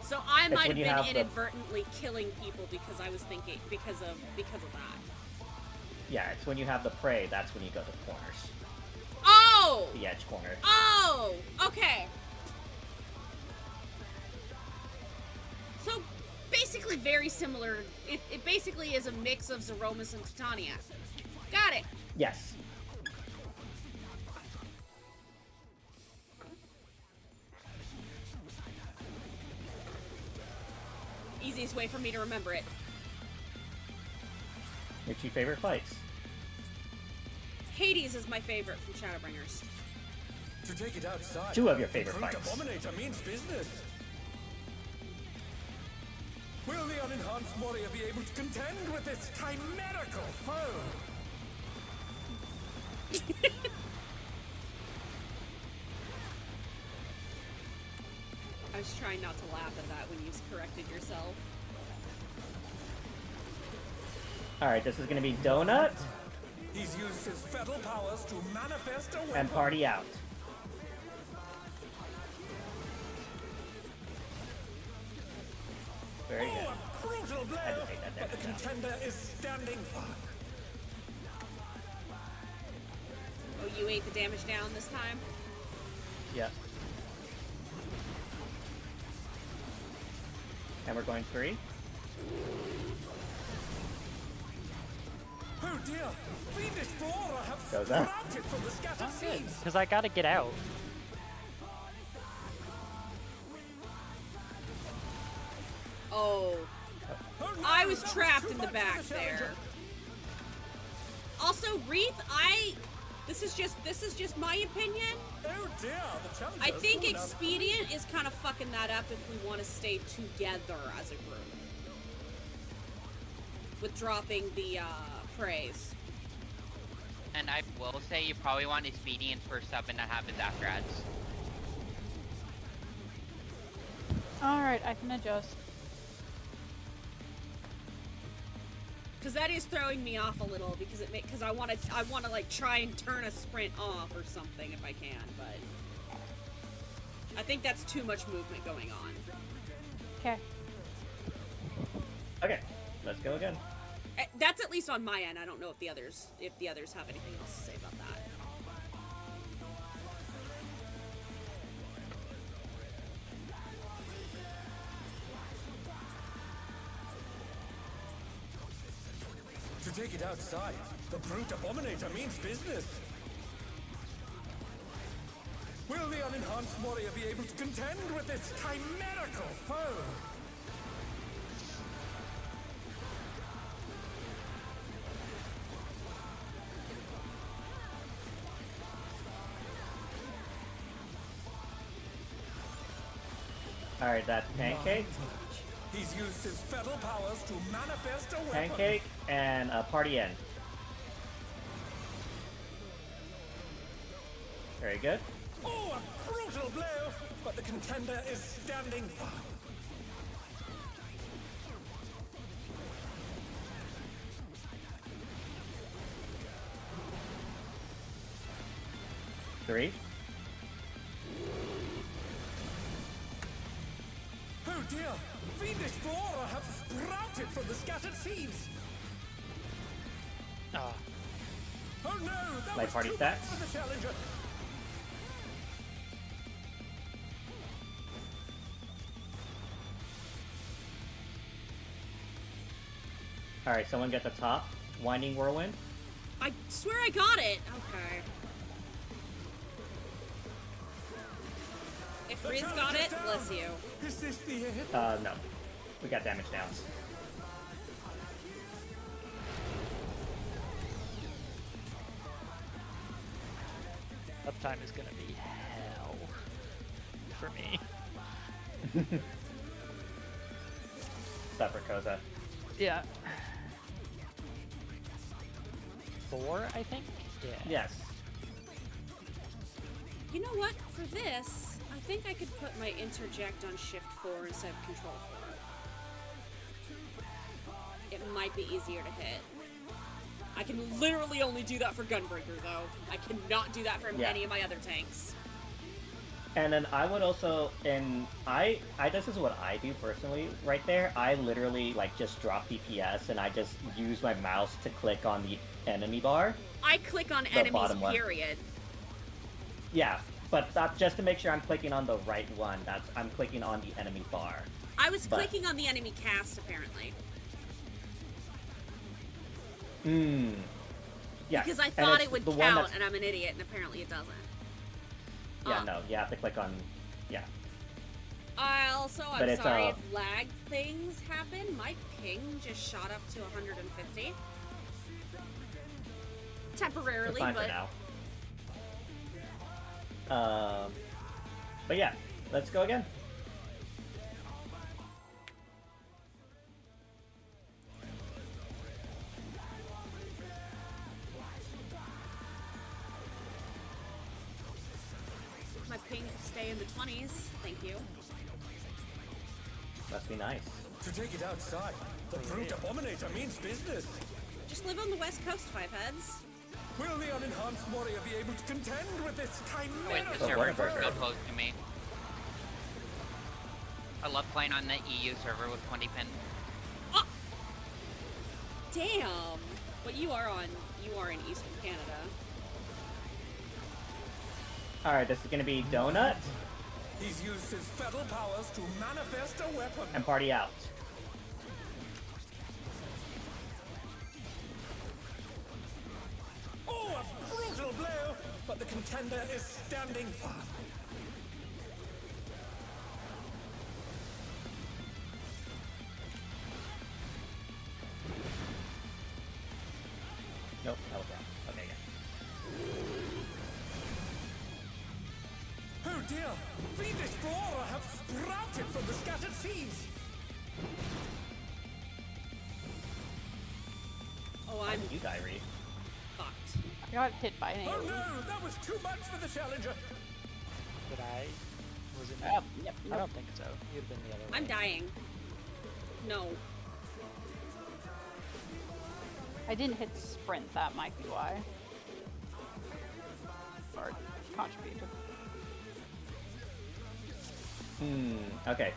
So I That's might have when you been have the- inadvertently killing people because I was thinking because of that. Yeah, it's when you have the prey. That's when you go to the corners, Oh! the edge corner. Oh! Okay. So basically very similar. It basically is a mix of Zeromus and Titania. Got it. Yes. Easiest way for me to remember it. Your 2 favorite fights. Hades is my favorite from Shadowbringers. To take it outside. 2 of your favorite Brute fights. Abominator means business. Will the unenhanced warrior be able to contend with this chimerical foe? I was trying not to laugh at that when you corrected yourself. Alright, this is gonna be Donut He's used his fatal powers to manifest a weapon. and Party Out. Very good. Oh, a brutal blow! Had to take that But the damage out. contender is standing firm. Oh, you ate the damage down this time? Yep. And we're going 3. Oh dear! Fiendish flora have Goes up. sprouted from the scattered seeds. Because I gotta get out. Oh. Oh, no, I was that trapped too in the much for back the there. challenger. Also, Wreath, this is just my opinion. Oh dear, the challenger. I think is full now. Expedient is kind of fucking that up if we want to stay together as a group. With dropping the praise. And I will say you probably want Expedient first up and not have his after ads. Alright, I can adjust. Because that is throwing me off a little because I want to like try and turn a sprint off or something if I can, but I think that's too much movement going on. Okay. Okay, let's go again. That's at least on my end. I don't know if the others have anything else to say about that. To take it outside, the brute Abominator means business. Will the unenhanced warrior be able to contend with this chimerical foe? Alright, that's Pancake. He's used his fatal powers to manifest a weapon. Pancake and Party End. Very good. Oh, a brutal blow! But the contender is standing firm. Three. Oh dear! Fiendish flora have sprouted from the scattered seeds! Ah, Oh no! That Light was party too stats. much for the challenger! Alright, someone get the top. Winding Whirlwind. I swear I got it. Okay. If Riz got it, bless you. Is this the end? No. We got damage downs. uptime is gonna be hell for me. Stop for Koza. Yeah. 4, I think? Yeah. Yes. You know what? For this, I think I could put my interject on shift 4 instead of control 4. It might be easier to hit. I can literally only do that for Gunbreaker, though. I cannot do that for any of my other tanks. And then I would also, and I this is what I do personally right there. I literally like just drop DPS and I just use my mouse to click on the enemy bar. I click on enemies, period. Yeah, but just to make sure I'm clicking on the right one. I'm clicking on the enemy bar. I was clicking on the enemy cast, apparently. Yeah. Because I thought it would count, and I'm an idiot, and apparently it doesn't. Yeah, no, you have to click on, yeah. I'm sorry if lag things happen. My ping just shot up to 150. Temporarily, it's fine but... for now. But yeah, let's go again. My ping could stay in the 20s. Thank you. Must be nice. To take it outside, the brute Abominator means business. Just live on the west coast, Five Heads. Will the unenhanced warrior be able to contend with this Wait, the chimera? server is still close to me. I love playing on the EU server with 20 pin. Oh! Damn! But you are in Eastern Canada. Alright, this is gonna be Donut. He's used his fetal powers to manifest a weapon. And party out. Oh, a brutal blow! But the contender is standing firm. Nope, that was wrong. Okay, yeah. Oh dear! Fiendish flora have sprouted from the scattered seeds! Oh, How I'm did you die, Reed? fucked. I got hit by an Oh AoE. no! That was too much for the challenger! Did I? Was it me? Yep. I don't think so. You'd have been the other way. I'm dying. No. I didn't hit sprint, that might be why. Or contributed. Okay.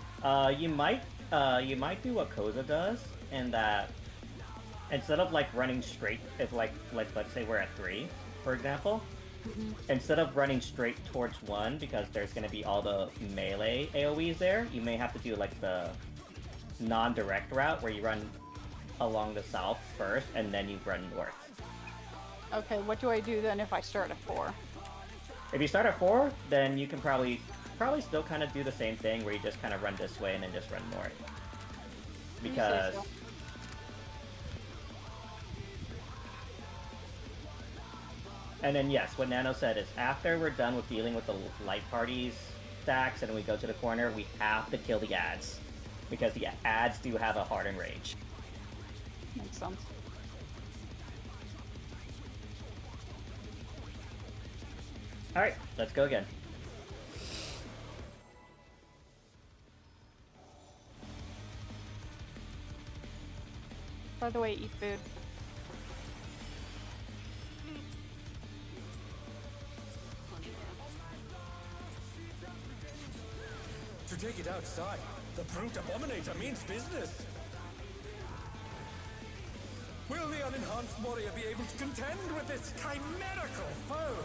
You might do what Koza does, in that instead of like running straight, if like let's say we're at 3, for example, instead of running straight towards 1, because there's gonna be all the melee AoEs there, you may have to do like the non-direct route where you run along the south first and then you run north. Okay, what do I do then if I start at 4? If you start at 4, then you can probably still kind of do the same thing where you just kind of run this way and then just run north. Because so. and then yes, what Nano said is after we're done with dealing with the light parties stacks and we go to the corner, we have to kill the ads. Because the ads do have a hardened rage. Makes sense. Alright, let's go again. By the way, eat food. To take it outside, the brute Abominator means business. Will the unenhanced warrior be able to contend with this chimerical foe?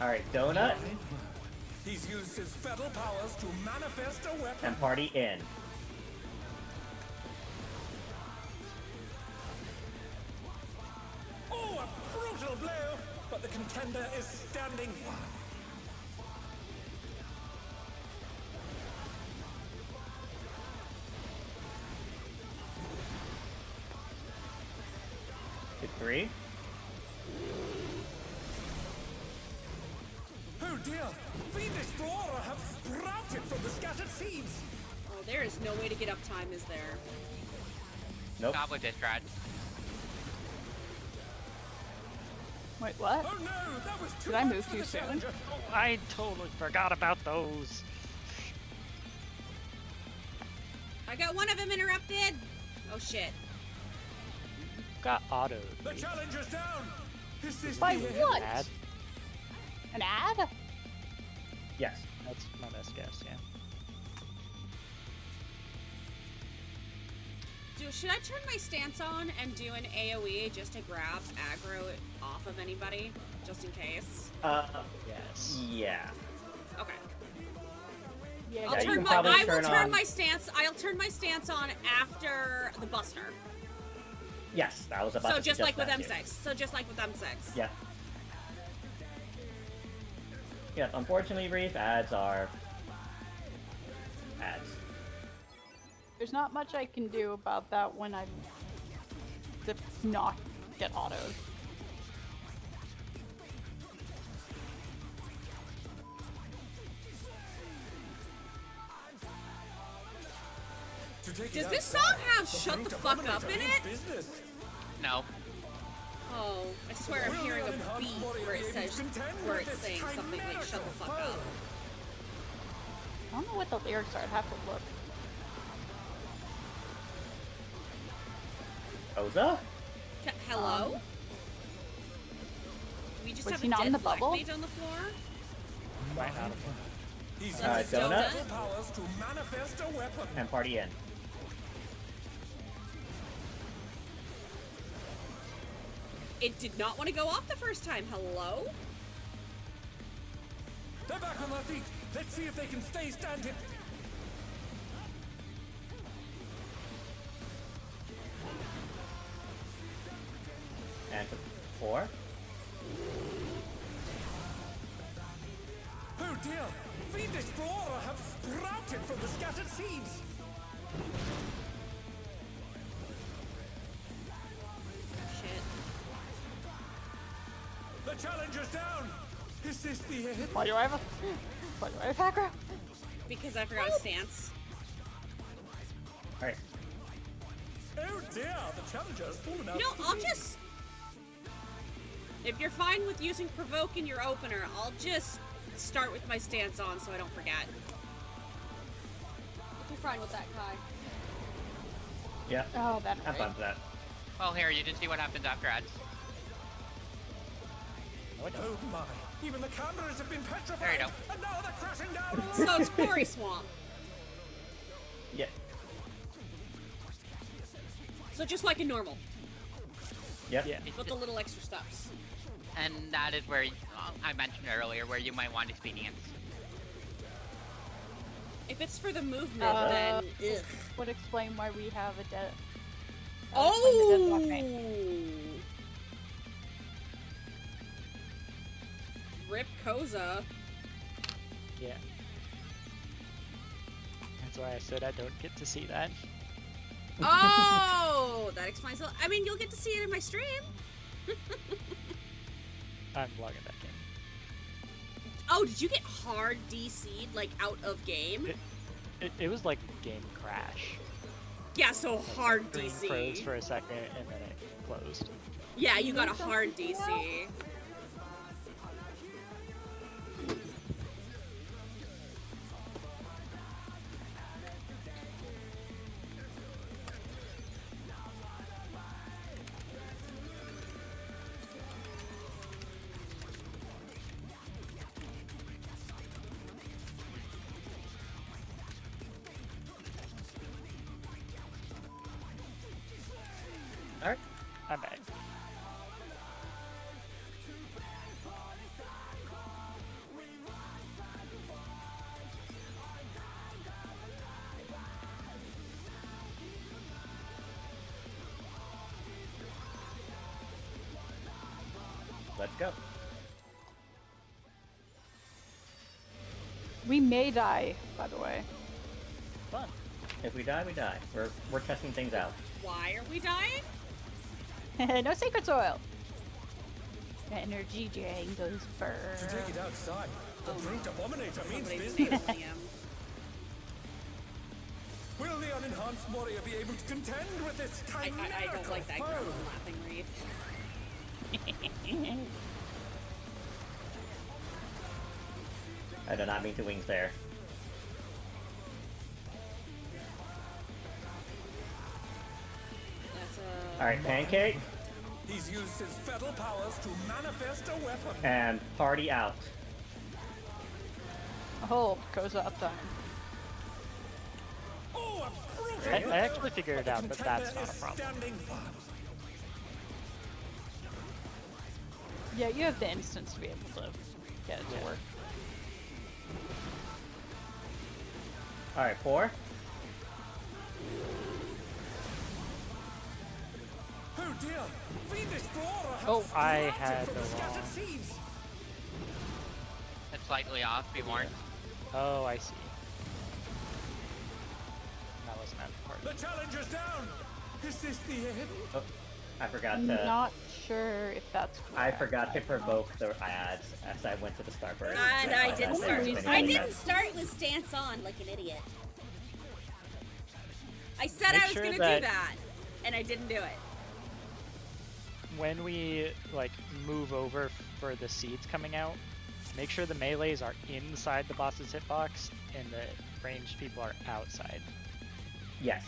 Alright, Donut He's used his fetal powers to manifest a weapon. and party in. Oh, a brutal blow! But the contender is standing firm. Hit 3. Oh dear! Fiendish flora have sprouted from the scattered seeds! Oh, there is no way to get uptime, is there? Nope. Not with this strat. Wait, what? Oh no, that was too Did I much move for too the soon? challenger. Oh, I totally forgot about those. I got one of them interrupted. Oh shit. Got auto. The challenger's down. Is this By the end? what? Ad? An ad? Yes. That's my best guess, yeah. Should I turn my stance on and do an AoE just to grab aggro off of anybody, just in case? Yes. Yeah. Okay. Yeah, I'll you turn can my. probably I will turn turn on- my stance. I'll turn my stance on after the Buster. Yes, that was about So to just like with suggest that, M6. So just like with M6. too. Yeah. Yeah, unfortunately, Reef, ads are ads. There's not much I can do about that when I not get autoed. To take it Does this outside, song have "Shut brute the fuck up" Abominator in means it? business. No. Oh, I swear I'm Will hearing the a unenhanced beat warrior where be it able says to contend where with it's this saying something like "Shut the fuck chimerical up." I don't know what the lyrics are. I'd have to look. Oza? Hello? Do we just was have he a not in dead the black bubble? mage on the floor? Might not have. He's That's using a donut? his powers to manifest a weapon. And party in. It did not want to go off the first time. Hello? They're back on their feet. Let's see if they can stay standing. And to 4. Oh dear! Fiendish flora have sprouted from the scattered seeds. Shit. The challenger's down. Is this the end? Why do I have a... Why do I have aggro? Because I forgot a stance. Alright. Oh dear! The challenger's fallen out. You know, of the I'll lead. just... If you're fine with using Provoke in your opener, I'll just start with my stance on so I don't forget. If you're fine with that, Kai. Yeah. Oh, that I'm fine with that. Well, here, you just see what happens after ads. Oh my! Even the cameras have been petrified. There you go. And now they're crashing down. So it's Quarry Swamp. Yeah. So just like a normal, Yep. Yeah. with the little extra steps. And that is where I mentioned earlier, where you might want expedience. If it's for the movement, Uh, then ugh. would explain why we have a dead... Oh! Rip Koza. Yeah. That's why I said I don't get to see that. Oh, that explains. I mean, you'll get to see it in my stream. I'm logging back in. Oh, did you get hard DC'd, like out of game? It was like game crash. Yeah, so hard Screen DC. froze for a second and then it closed. Yeah, you got a hard DC. Alright. I'm back. Let's go. We may die, by the way. Fun. If we die, we die. We're testing things out. Why are we dying? No sacred soil! Energy drain goes burr. To take it outside, the brute Abominator means Somebody's business. naming him. Will the unenhanced warrior be able to contend with this I chimerical don't like that foe? girl laughing Reed. I do not mean to wings there. That's Alright, Pancake. He's used his fetal powers to manifest a weapon. And party out. Oh, goes up time. Oh, a brutal I actually figured it out, but that's not a problem. standing fast. Yeah, you have the instance to be able to get it to work. Alright, 4. Oh dear! Fiendish Flora has Oh, I sprouted had from the scattered wrong- seeds. It's slightly off, be warned. Oh, I see. That wasn't that part. The challenger's down. Is this the end? Oh, I forgot I'm to. not sure if that's I correct. forgot to provoke the ads as I went to the starboard. And I didn't That's start. reason. I didn't start with stance on like an idiot. I said Make I was sure gonna do that- that, and I didn't do it. When we like move over for the seeds coming out, make sure the melees are inside the boss's hitbox and the ranged people are outside. Yes.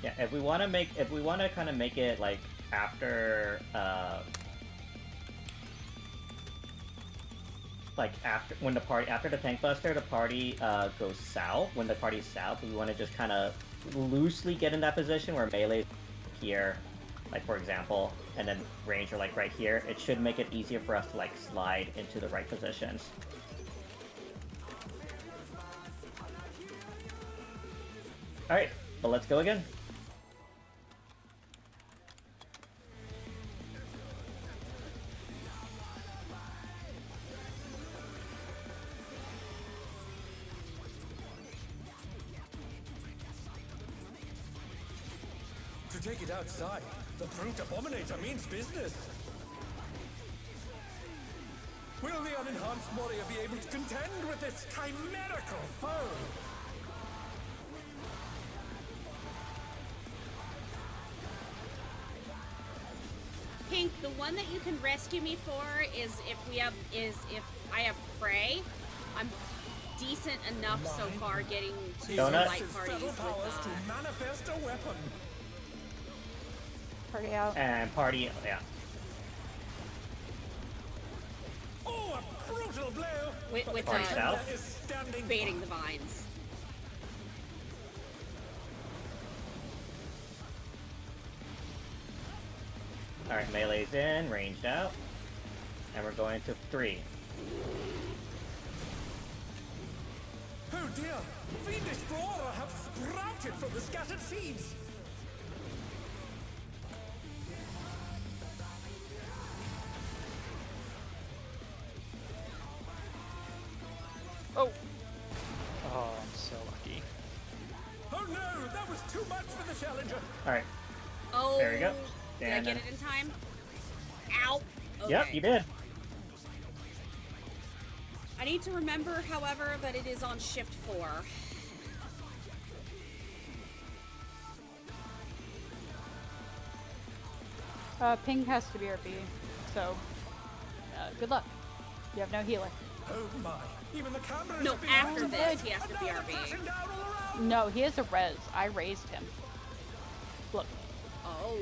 Yeah, if we want to kind of make it like after, when the party, after the tank buster, the party goes south. When the party's south, we want to just kind of loosely get in that position where melee here, like for example, and then range are like right here. It should make it easier for us to like slide into the right positions. All right, but let's go again. To take it outside, the brute Abominator means business. Will the unenhanced warrior be able to contend with this chimerical foe? Pink, the one that you can rescue me for is if I have prey. I'm decent enough so far getting to Donut? light His parties fetal with powers to manifest a weapon. Party out. And party, yeah. Oh, a brutal blow! with Party south. Is standing baiting the vines. Alright, melee's in, ranged out. And we're going to 3. Oh dear! Fiendish Flora have sprouted from the scattered seeds! Oh! Oh, I'm so lucky. Oh no! That was too much for the challenger! Alright, Oh, there we go. Did I And get it in time? Ow! Okay. Yep, you did. I need to remember, however, that it is on shift 4. Ping has to be RB, so good luck. You have no healer. Oh my! Even the cameras No, have been after activated. this, he has to And be now they're RB. crashing down all around. No, he has a res. I raised him. Look, Oh.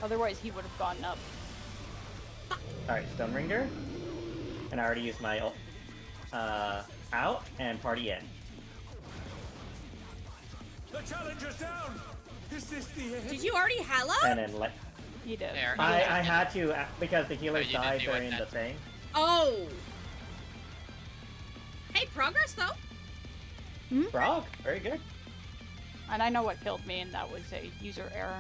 otherwise he would have gone up. Alright, Stone Ringer. And I already used my out and party in. The challenger's down! Is this the end? Did you already hello? And then let. He did. There. I had to because the healers you didn't died do it, during the that's- thing. Oh. Hey, progress though. Prog, very good. And I know what killed me, and that was a user error.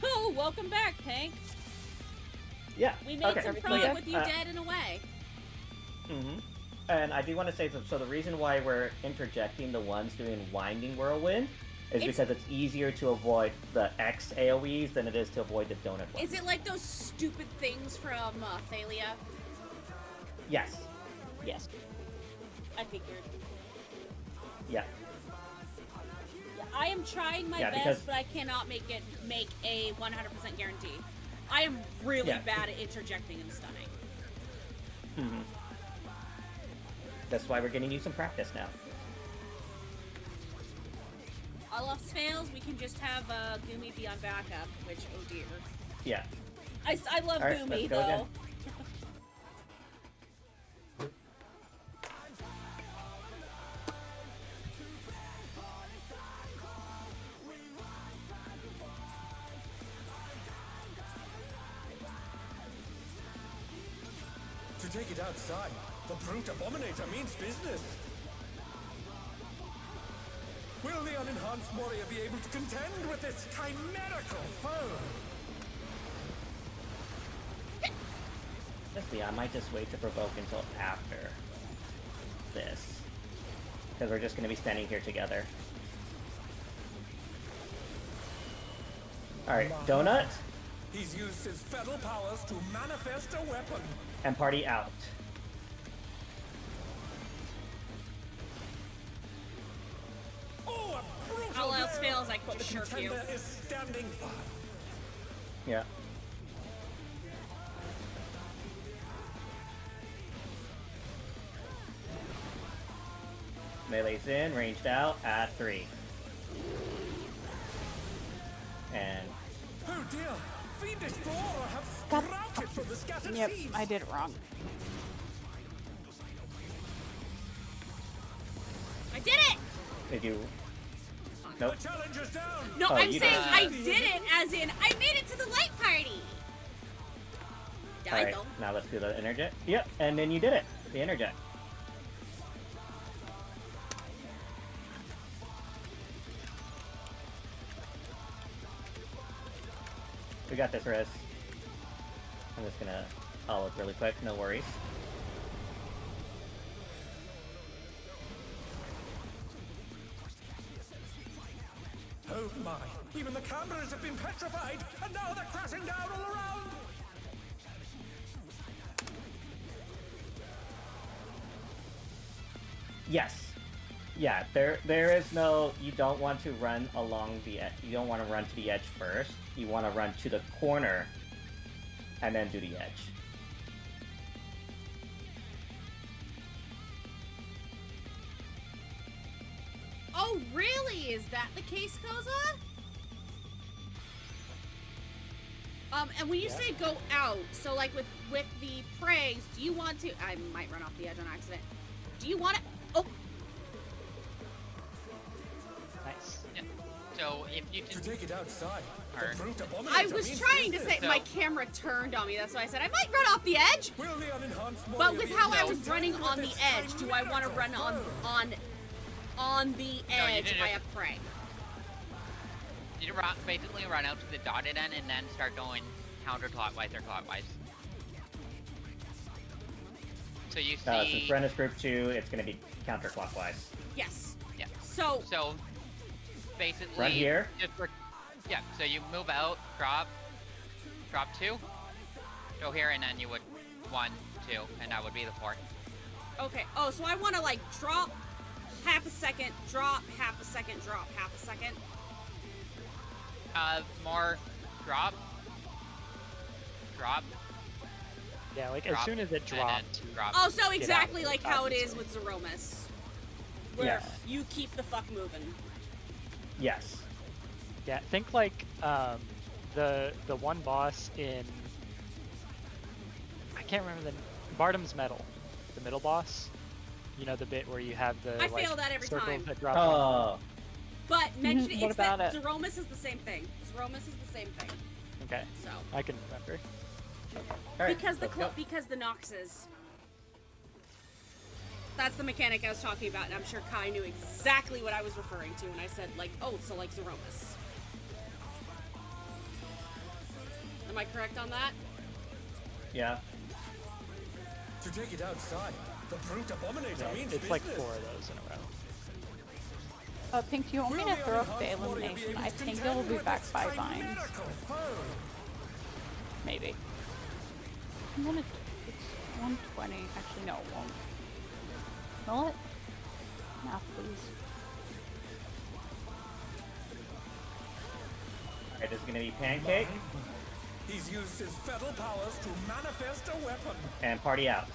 Oh, welcome back, Pink. Yeah. We made okay. some so prog yeah, with you dead in a way. Mm-hmm. And I do want to say, so the reason why we're interjecting the ones doing Winding Whirlwind is because it's easier to avoid the X AoEs than it is to avoid the donut ones. Is it like those stupid things from Thalia? Yes. Yes. I figured. Yeah. Yeah, I am trying my Yeah, best, because- but I cannot make a 100% guarantee. I am really Yeah. bad at interjecting and stunning. Mhm. That's why we're getting you some practice now. All else fails, we can just have Gumi be on backup, which, oh dear. Yeah. I love All right, Gumi, let's go though. again. To take it outside, the brute Abominator means business. Will the unenhanced warrior be able to contend with this chimerical foe? Honestly, I might just wait to provoke until after this. Because we're just going to be standing here together. Alright, Donut He's used his feral powers to manifest a weapon. and Party out. Oh, a brutal All else blow! fails, I can But just the shirk you. contender is standing firm. Yeah. Melee's in, ranged out at 3. And Oh dear! Fiendish flora have God. sprouted from the scattered Yep, seeds. I did it wrong. I did it! did you? The Nope. challenger's down. No, Oh, I'm you saying did. I did it as in I made it to the light party! Died Alright, though. now let's do the interject. Yep, and then you did it. The interject. We got this, Riz. I'm just gonna olive really quick, no worries. Oh my! Even the cameras have been petrified, and now they're crashing down all around. Yes. Yeah, there is no, you don't want to run along the edge. You don't want to run to the edge first. You want to run to the corner and then do the edge. Oh, really? Is that the case, Koza? And when you say go out, so like with the prags, do you want to? I might run off the edge on accident. Do you want to? Oh, Nice. Yeah. So if you To just take it outside, Alright. the brute Abominator I was means trying to business. say my camera turned on me. That's why I said I might run off the edge. Will the unenhanced But warrior with be how I able was to running contend on the with this edge, do I want to run chimerical foe? on the edge didn't. by a prag? you basically run out to the dotted end and then start going counterclockwise or clockwise. So you see. Since Ren is group 2, it's going to be counterclockwise. Yes. Yeah. So So basically. Run here. Yeah. So you move out, drop 2, go here, and then you would 1, 2, and that would be the 4th. okay. Oh, so I want to like drop half a second, drop half a second, drop half a second. More drop. Yeah, like as Drop, soon as it and then dropped, drop. Oh, so out exactly of like it, how it is obviously. with Zeromus, where Yes. you keep the fuck moving. Yes. yeah, think like the one boss in, I can't remember Bardam's Metal, the middle boss. You know the bit where you have the I like, fail that every circles time. that drop down? Oh. But mention What it's about that it? Zeromus is the same thing. Zeromus is the same thing. Okay, So I can remember. Alright, because let's go. because the Noxes. That's the mechanic I was talking about, and I'm sure Kai knew exactly what I was referring to when I said like, oh, so like Zeromus. Am I correct on that? Yeah. To take it outside, the brute Abominator Yeah, means it's like business. 4 of those in a row. Pink, do you want me to throw a fail elimination? I think it will be back by vines. Maybe. I'm gonna. It's 120. Actually, no, it won't. Will it? Math, please. Alright, this is going to be Pancake. He's used his fetal powers to manifest a weapon. And party out.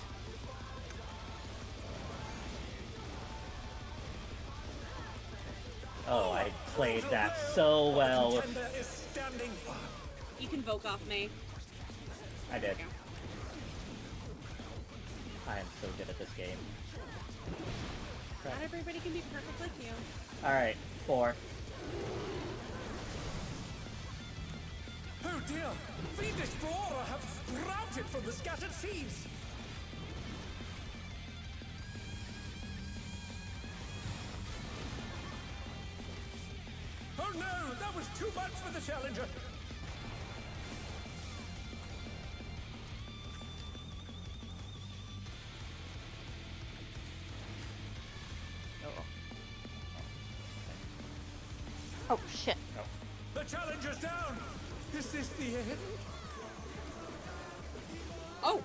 Oh, I played that so well. The contender is standing firm. You can voke off me. I did. Okay. I am so good at this game. Not everybody can be perfect like you. Alright, 4. Oh dear! Fiendish flora have sprouted from the scattered seeds! Oh no! That was too much for the challenger! Oh shit. The challenger's down! Is this the end? Oh.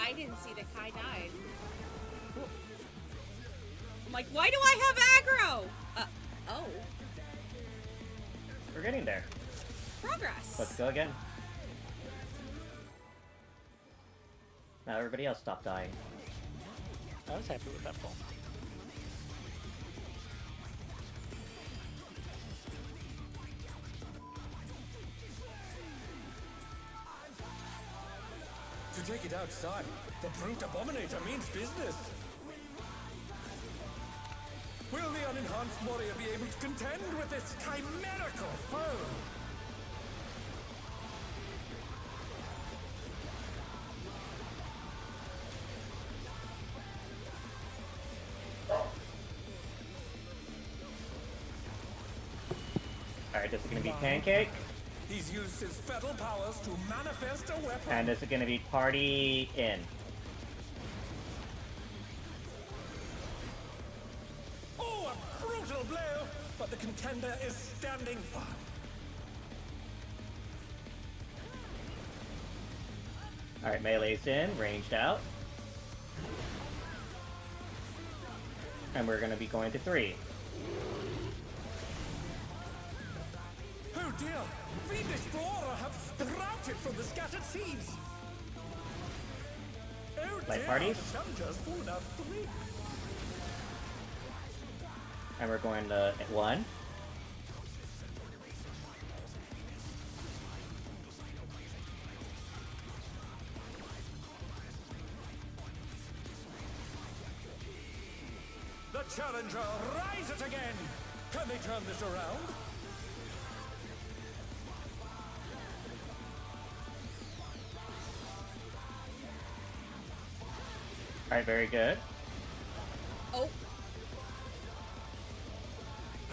I didn't see that Kai died. I'm like, why do I have aggro? Oh. We're getting there. Progress. Let's go again. Now everybody else stop dying. I was happy with that pull. To take it outside, the brute Abominator means business. Will the unenhanced warrior be able to contend with this chimerical foe? Alright, this is gonna be Pancake. He's used his fetal powers to manifest a weapon. And this is gonna be Party in. Oh, a brutal blow! But the contender is standing firm. Alright, melee's in, ranged out. And we're gonna be going to 3. Oh dear! Fiendish flora have sprouted from the scattered seeds! Oh Light dear! parties? The challenger's fallen out 3. And we're going to 1. The challenger rises again! Can they turn this around? Alright, very good. Oh,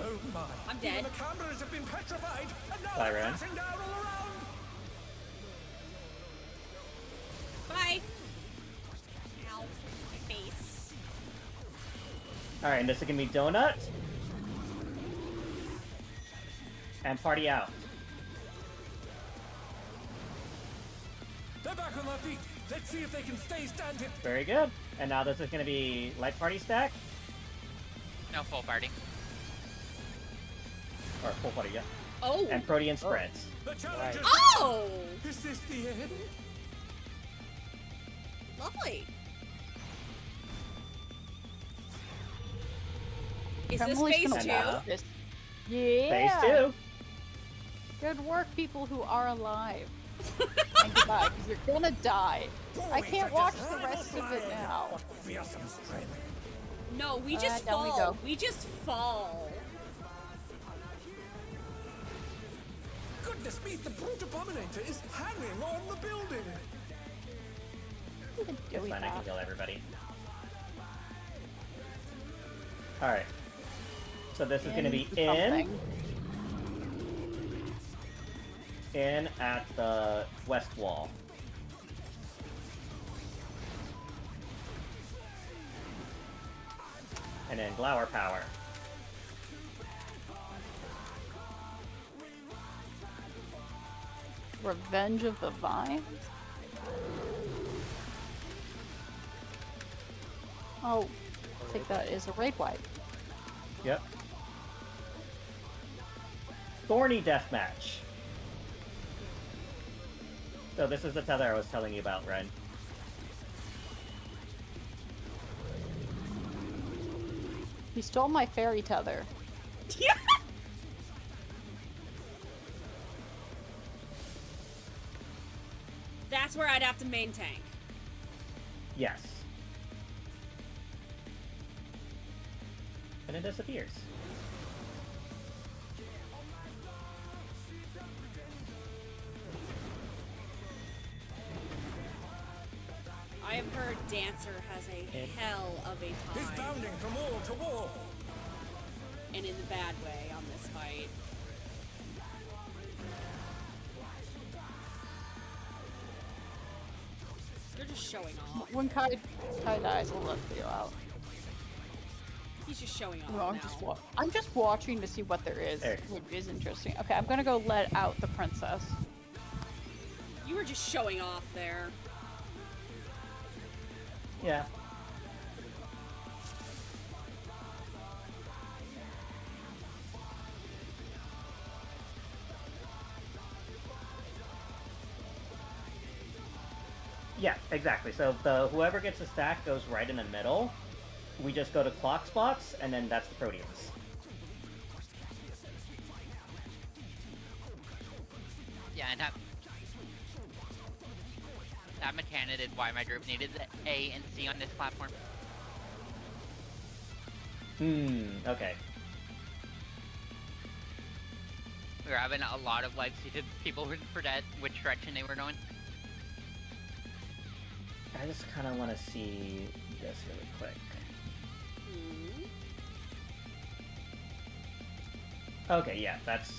Oh my! I'm dead. Even the cameras have been petrified, and now Bye, they're Ren. crashing down all around! bye. Ow, my face. Alright, and this is gonna be Donut. And Party out. They're back on their feet. Let's see if they can stay standing. Very good. And now this is gonna be Light Party stack. No full party. Or full party, yeah. Oh. And Protean spreads. The challenger. Oh, Is this the end? lovely. Is this Emily's phase gonna 2? now- This- Yeah. Phase 2. Good work, people who are alive. And goodbye, because you're gonna die. I can't watch the rest of it now. What fearsome strength. No, we just down we fall. go. We just fall. Goodness me, the brute Abominator is hanging on the building. It's It's fine, I can kill everybody. Alright. So this is gonna be in at the west wall. And then Glower Power. Revenge of the Vine? Oh, take that as a raid wipe. Yep. Thorny Deathmatch. So this is the tether I was telling you about, Ren. He stole my fairy tether. That's where I'd have to main tank. Yes. And it disappears. I have heard Dancer has a hell of a He's time. bounding from wall to wall. And in the bad way on this fight. You're just showing off. When Kai dies, I'll let you out. He's just showing off No, now. I'm just watching to see what there is, There. which is interesting. Okay, I'm gonna go let out the princess. You were just showing off there. Yeah. Yeah, exactly. So the whoever gets a stack goes right in the middle. We just go to clock spots, and then that's the Proteans. Yeah, and that mechanic is why my group needed the A and C on this platform. Okay. We were having a lot of like seated people who forget which direction they were going. I just kind of want to see this really quick. Okay, yeah, that's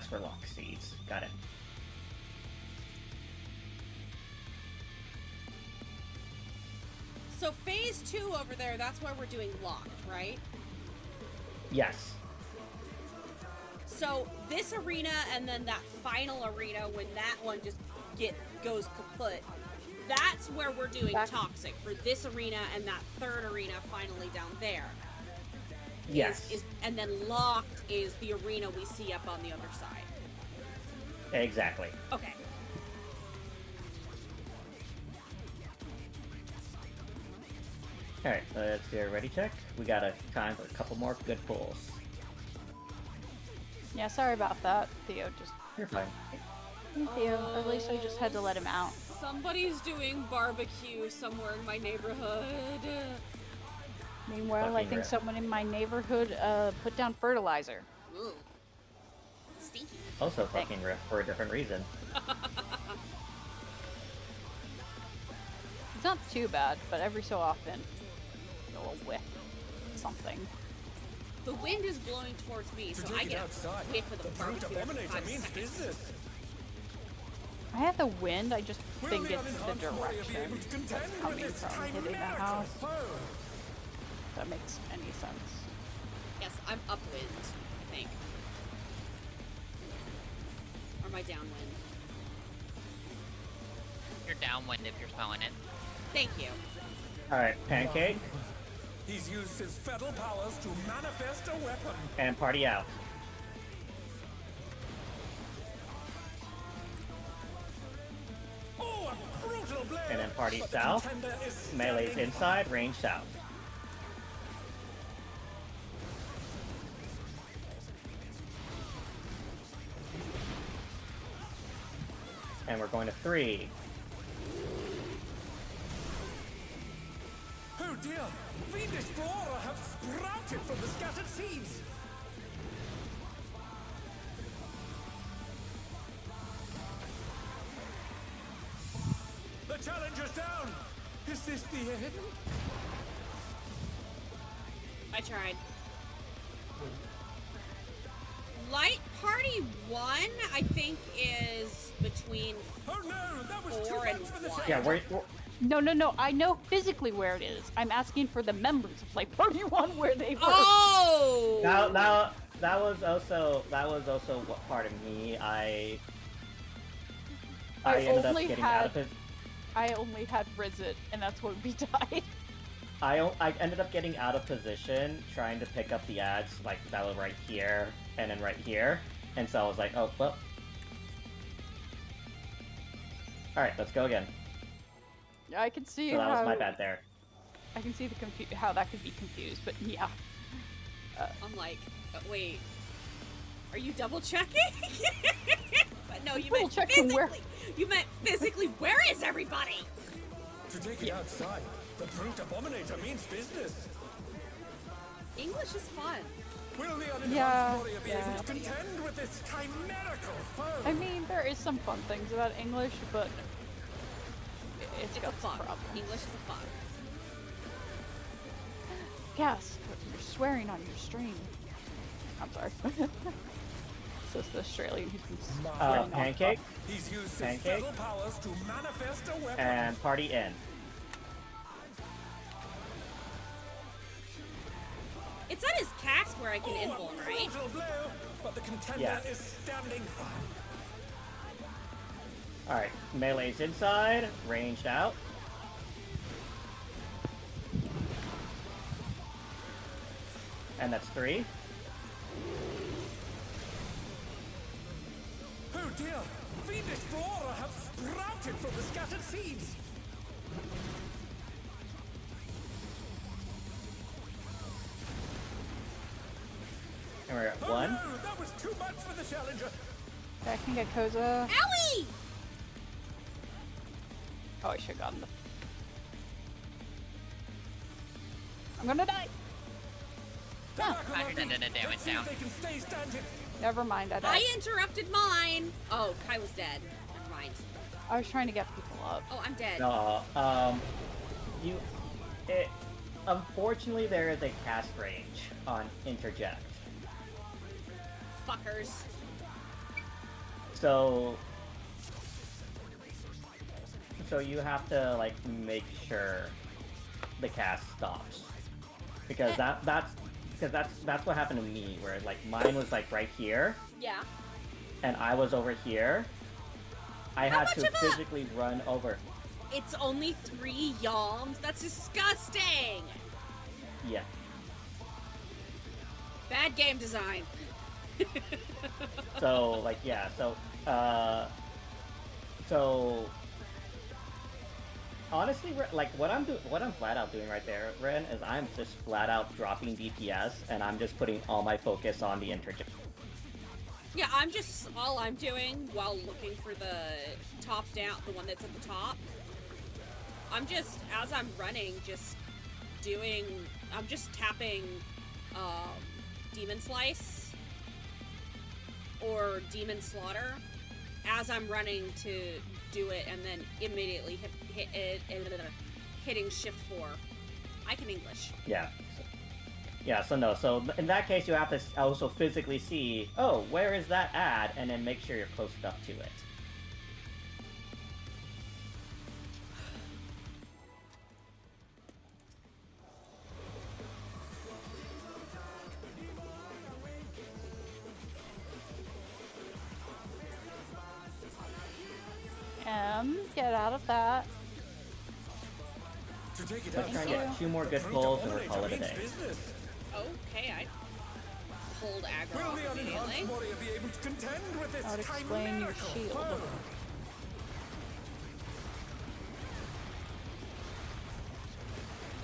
for lock seeds. Got it. So phase 2 over there, that's where we're doing locked, right? Yes. So this arena and then that final arena when that one just goes kaput, that's where we're doing toxic for this arena and that third arena finally down there. Yes. And then locked is the arena we see up on the other side. Exactly. Okay. Alright, let's do a ready check. We got time for a couple more good pulls. Yeah, sorry about that, Theo. Just You're fine. Theo. At least I just had to let him out. Somebody's doing barbecue somewhere in my neighborhood. Meanwhile, I Fucking think rip. someone in my neighborhood put down fertilizer. Ooh. Stinky. Also fucking rip for a different reason. It's not too bad, but every so often, you'll whiff something. The wind is blowing towards me, so I Take it get outside. a whiff of the brute barbecue every Abominator 5 means seconds. business. I have the wind, I just Will think the it's the unenhanced warrior be direction able to contend that's with coming this from hitting the chimerical house. foe? If that makes any sense. Yes, I'm upwind, I think. Or am I downwind? You're downwind if you're smelling it. Thank you. Alright, Pancake He's used his fetal powers to manifest a weapon. and Party out. Oh, a brutal blade! And then Party But the south. contender is Melee's standing inside, range south. And we're going to 3. Oh dear! Fiendish flora have sprouted from the scattered seeds! The challenger's down! Is this the end? I tried. Light Party 1, I think, is between Oh no! That was too 4 much and for the 1. Yeah, we're No, I know physically where it is. I'm asking for the members of Play Party 1 where they were. Oh! that was also what part of me I ended up only getting had- out of it. I only had Rizit, and that's when we died. I ended up getting out of position trying to pick up the ads like that was right here and then right here, And so I was like, oh, well. Alright, let's go again. Yeah, I can see So that how was my bad there. I can see the how that could be confused, but yeah. I'm like, wait, are you double checking? But no, you meant Double-checking physically. where? You meant physically. Where is everybody? To take it outside, the brute Abominator means business. English is fun. Will the unenhanced Yeah, warrior be able to contend with this chimerical foe? I mean, there is some fun things about English, but it's It's a got some fun. problems. English is a fun. Yes, you're swearing on your stream. I'm sorry. So it's the Australian who can swear on Pancake He's used his Pancake. feral powers to manifest a weapon. and party in. It's at his cast where I can Oh, invuln, a right? brutal blow, but the contender Yeah. is standing firm. Alright, melee's inside, ranged out. And that's 3. Oh dear! Fiendish flora have sprouted from the scattered seeds! And we're at Oh 1. no! That was too much for the challenger! I can get Koza. Owie! Oh, I should have gotten the. I'm gonna die! Back on 100 their feet. damage Let's see down. if they can stay standing. Never mind, I died. I interrupted mine. Oh, Kai was dead. Never mind. I was trying to get people up. Oh, I'm dead. No, unfortunately there is a cast range on interject. Fuckers. So you have to like make sure the cast stops. Because that's what happened to me, where like mine was like right here Yeah. and I was over here. I How had much to of a- physically run over. It's only 3 yalms. That's disgusting. Yeah. Bad game design. So like yeah, so honestly, like what I'm flat out doing right there, Ren, is I'm just flat out dropping DPS and I'm just putting all my focus on the interject. Yeah, all I'm doing while looking for the top down, the one that's at the top, I'm just, as I'm running, I'm just tapping Demon Slice or Demon Slaughter as I'm running to do it, and then immediately hitting Shift 4. I can English. Yeah. So in that case, you have to also physically see, oh, where is that ad, and then make sure you're close enough to it. Get out of that. To take it Let's try and outside, get 2 more the good brute pulls and we'll Abominator call it a means day. business. Okay, I pulled aggro Will off the immediately. unenhanced warrior be able to contend with this I would explain your chimerical shield. foe?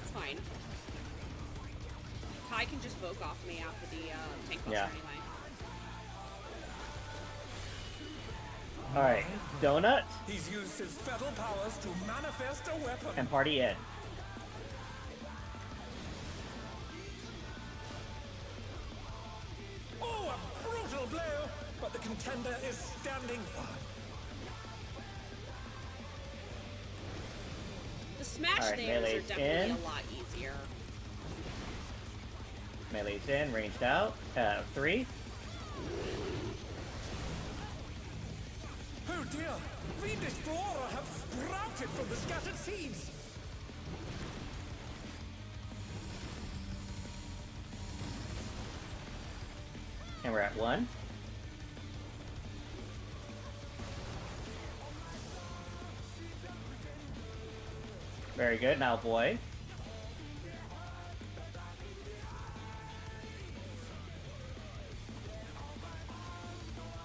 It's fine. Kai can just voke off me after the tank buster Yeah. anyway. Alright, Donut He's used his fetal powers to manifest a weapon. and party in. Oh, a brutal blow! But the contender is standing firm. The smash Alright, things are melee's definitely in. a lot easier. Melee's in, ranged out. 3. Oh dear! Fiendish flora have sprouted from the scattered seeds! And we're at 1. Very good. Now, boy.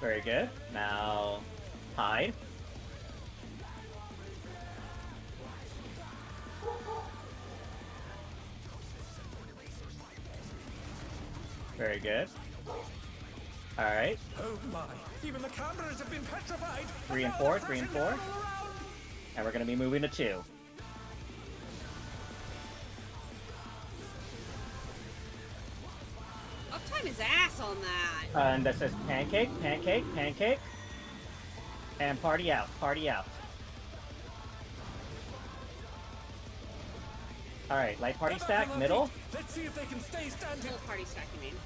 Very good. Now, hide. Very good. Alright. Oh my, even the cameras have been petrified. 3 and now 4, they're 3 and crashing 4. down all around. And we're gonna be moving to 2. Uptime his ass on that. And that says pancake, pancake, pancake. And party out, party out. Alright, light party Get back stack, on their middle. feet. Let's see if they can stay standing. Full party stack, you mean?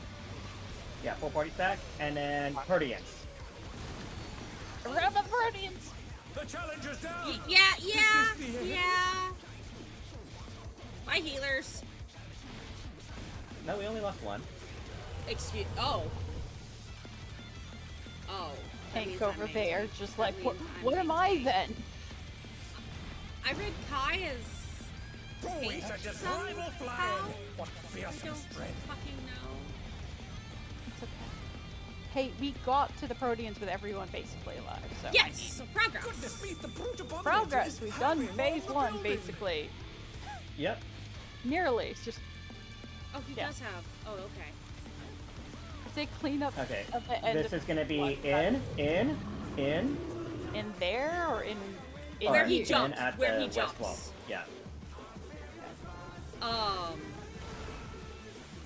Yeah, full party stack. And then Perdians. Around the Guardians! The challenger's down. Yeah, yeah, This is the- yeah. My healers. No, we only lost 1. Excuse. Oh. Oh. that Tank means I'm over main. there, just That like, means I'm what am main. I then? I read Kai as. Always a Pink just somehow? rival flying. What I fearsome don't strength. fucking know. It's okay. Hey, we got to the Proteans with everyone basically alive, so. Yes, so progress. Goodness me, the brute abominators Progress! We've done have him phase all 1, building. basically. Yep. Nearly. It's just, Oh, he Yeah. does have. Oh, okay. I say clean up Okay. at the end This of is gonna be what? in. In there, or in Where he here? jumps, at where the he west jumps. wall. Yeah.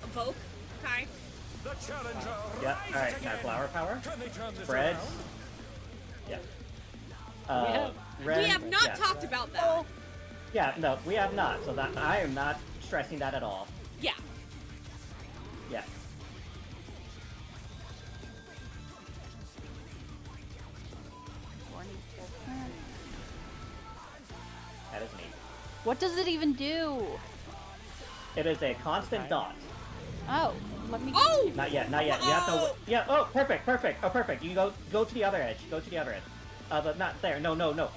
Evoke, Kai. The challenger Yeah. rises Alright, now again. flower power. Can they turn this Spreads. around? Yeah. have- Ren, We have not yeah. talked about that. Oh, Yeah, no, we have not. So that I am not stressing that at all. Yeah. Yeah. That is me. what does it even do? It is a constant dot. Oh, let me. Oh! Not yet, not yet. You have to. Oh! Yeah. Oh, perfect, perfect. Oh, perfect. You go to the other edge. Go to the other edge. But not there. No, no, no.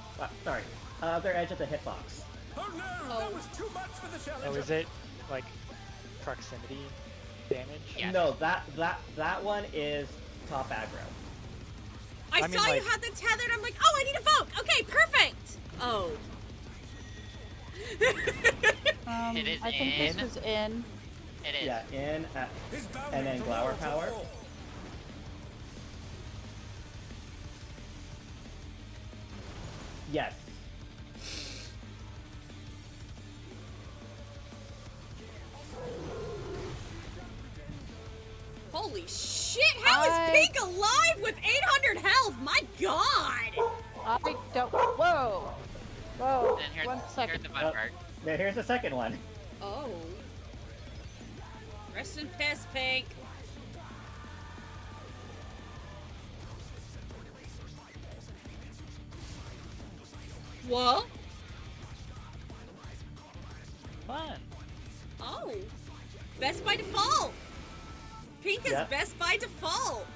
Sorry. Other edge of the hitbox. Oh no, that was too much for the challenger. Oh, is it like proximity damage? Yes. No, that one is top aggro. I mean, saw you like- had the tethered. I'm like, oh, I need evoke. Okay, perfect. Oh. It is I think this in. was in. It is. Yeah, in. His boundary And then from Glower wall to power. wall. Yes. Holy shit! How is I- Pink alive with 800 health? My God! I don't. Whoa! Whoa! Then here's, 1 here's second. the fun Oh. part. Now here's the second one. Oh. Rest in piss, Pink. What? Fun. Oh. Best by default. Pink is Yeah. best by default.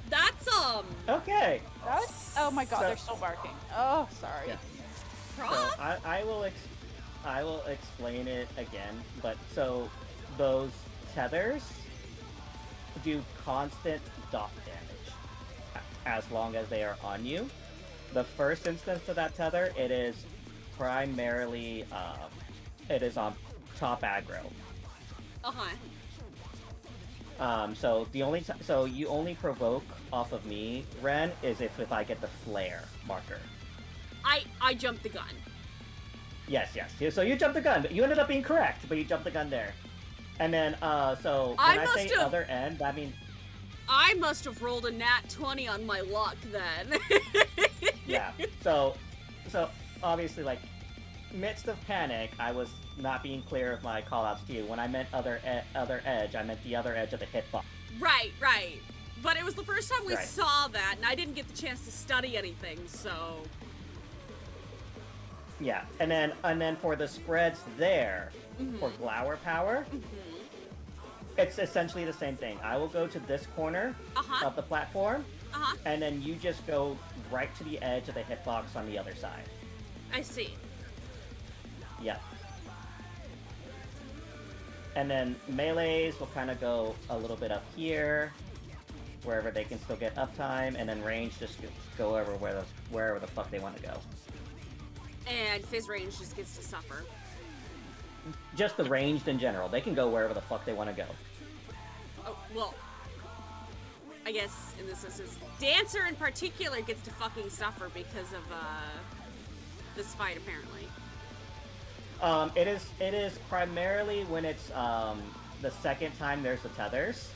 That's Okay. That's, oh my god, So- they're still barking. Oh, sorry. Yeah. Prog? So I will explain it again. But so those tethers do constant dot damage as long as they are on you. The first instance of that tether, it is primarily it is on top aggro. Uh-huh. So the only so you only provoke off of me, Ren, is if I get the flare marker. I jumped the gun. Yes, yes. So you jumped the gun, but you ended up being correct, but you jumped the gun there. And then so I when I say must've- other end, that means I must have rolled a nat 20 on my luck then. yeah. So obviously, like, midst of panic, I was not being clear of my callouts to you. When I meant other edge, I meant the other edge of the hitbox. Right. But it was the first time we Right. saw that, and I didn't get the chance to study anything, so... Yeah, and then for the spreads there, for Glower Power, it's essentially the same thing. I will go to this corner Uh-huh. of the platform, Uh-huh. and then you just go right to the edge of the hitbox on the other side. I see. Yeah. And then melees will kind of go a little bit up here, wherever they can still get uptime, and then range just go wherever the fuck they want to go. And Fizz range just gets to suffer. Just the ranged in general. They can go wherever the fuck they want to go. Oh, well, I guess in this instance, Dancer in particular gets to fucking suffer because of this fight, apparently. It is primarily when it's the second time there's the tethers.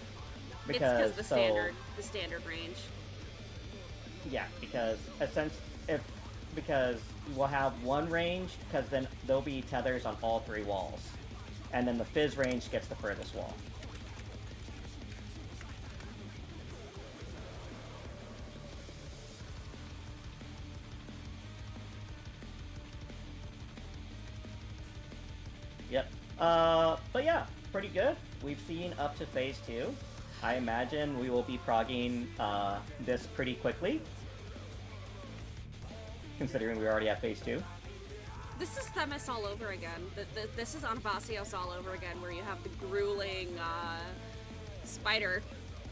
Because it's the standard range. Yeah, because because we'll have one range, because then there'll be tethers on all three walls, and then the Fizz range gets the furthest wall. Yep. But yeah, pretty good. We've seen up to phase 2. I imagine we will be progging this pretty quickly, considering we're already at phase 2. This is Themis all over again. This is Anabasios all over again, where you have the grueling spider,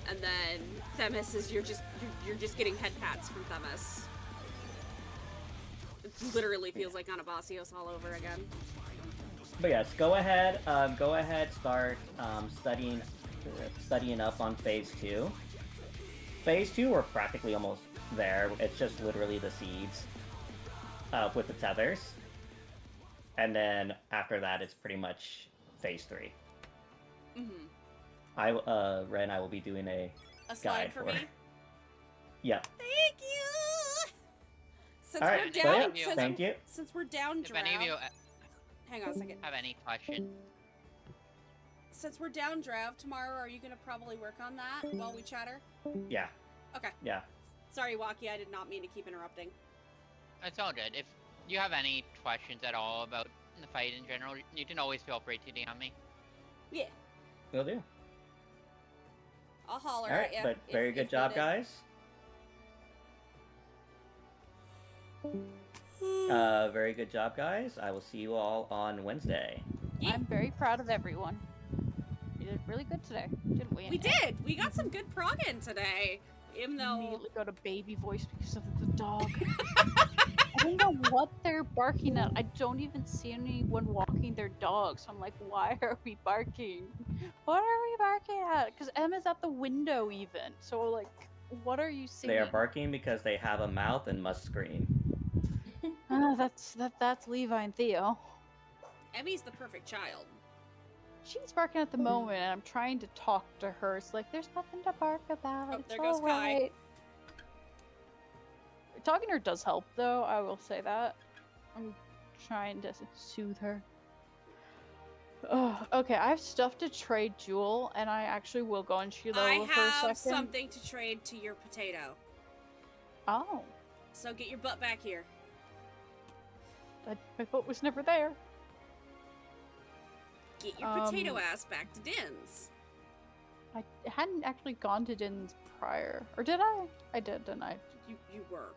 and then Themis is you're just getting head pats from Themis. It literally feels like Anabasios all over again. But yes, go ahead, start studying up on phase 2. Phase 2, we're practically almost there. It's just literally the seeds with the tethers. And then after that, it's pretty much phase 3. Mm-hmm. Ren, I will be doing a slide guide for me? Yeah. Thank you! Since All we're right, down, thank you. Since we're down If any of you hang on a second. have any questions, Since we're down draft tomorrow, are you gonna probably work on that while we chatter? Yeah. Okay. Yeah. Sorry, Waki, I did not mean to keep interrupting. it's all good. If you have any questions at all about the fight in general, you can always feel free to DM me. Yeah, Will do. I'll holler All right, at you. but very good job, guys. Very good job, guys. I will see you all on Wednesday. Yeah. I'm very proud of everyone. We did really good today, didn't we? We did! We got some good prog in today. Even though... Immediately got a baby voice because of the dog. I don't know what they're barking at. I don't even see anyone walking their dogs. So I'm like, why are we barking? What are we barking at? Because Emma's at the window even. So like, what are you seeing? They are barking because they have a mouth and must scream. That's Levi and Theo. Emmy's the perfect child. She's barking at the moment, and I'm trying to talk to her. It's like, there's nothing to bark about. Oh, It's there goes all right. Talking to her does help, though. I will say that. I'm trying to soothe her. Oh, okay, I have stuff to trade Jewel, and I actually will go on Shiloh I for a second. have something to trade to your potato. Oh. So get your butt back here. My foot was never there. Get your potato ass back to Din's. I hadn't actually gone to Din's prior. Or did I? I did, didn't I? You were.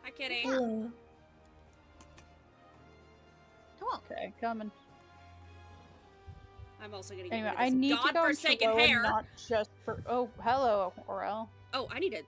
Hi, Kitty. Hello. Okay, coming. I'm also gonna get Anyway, rid of I this need to go on godforsaken Shiloh, hair. not just for. Oh, hello, Aurel. Oh, I need to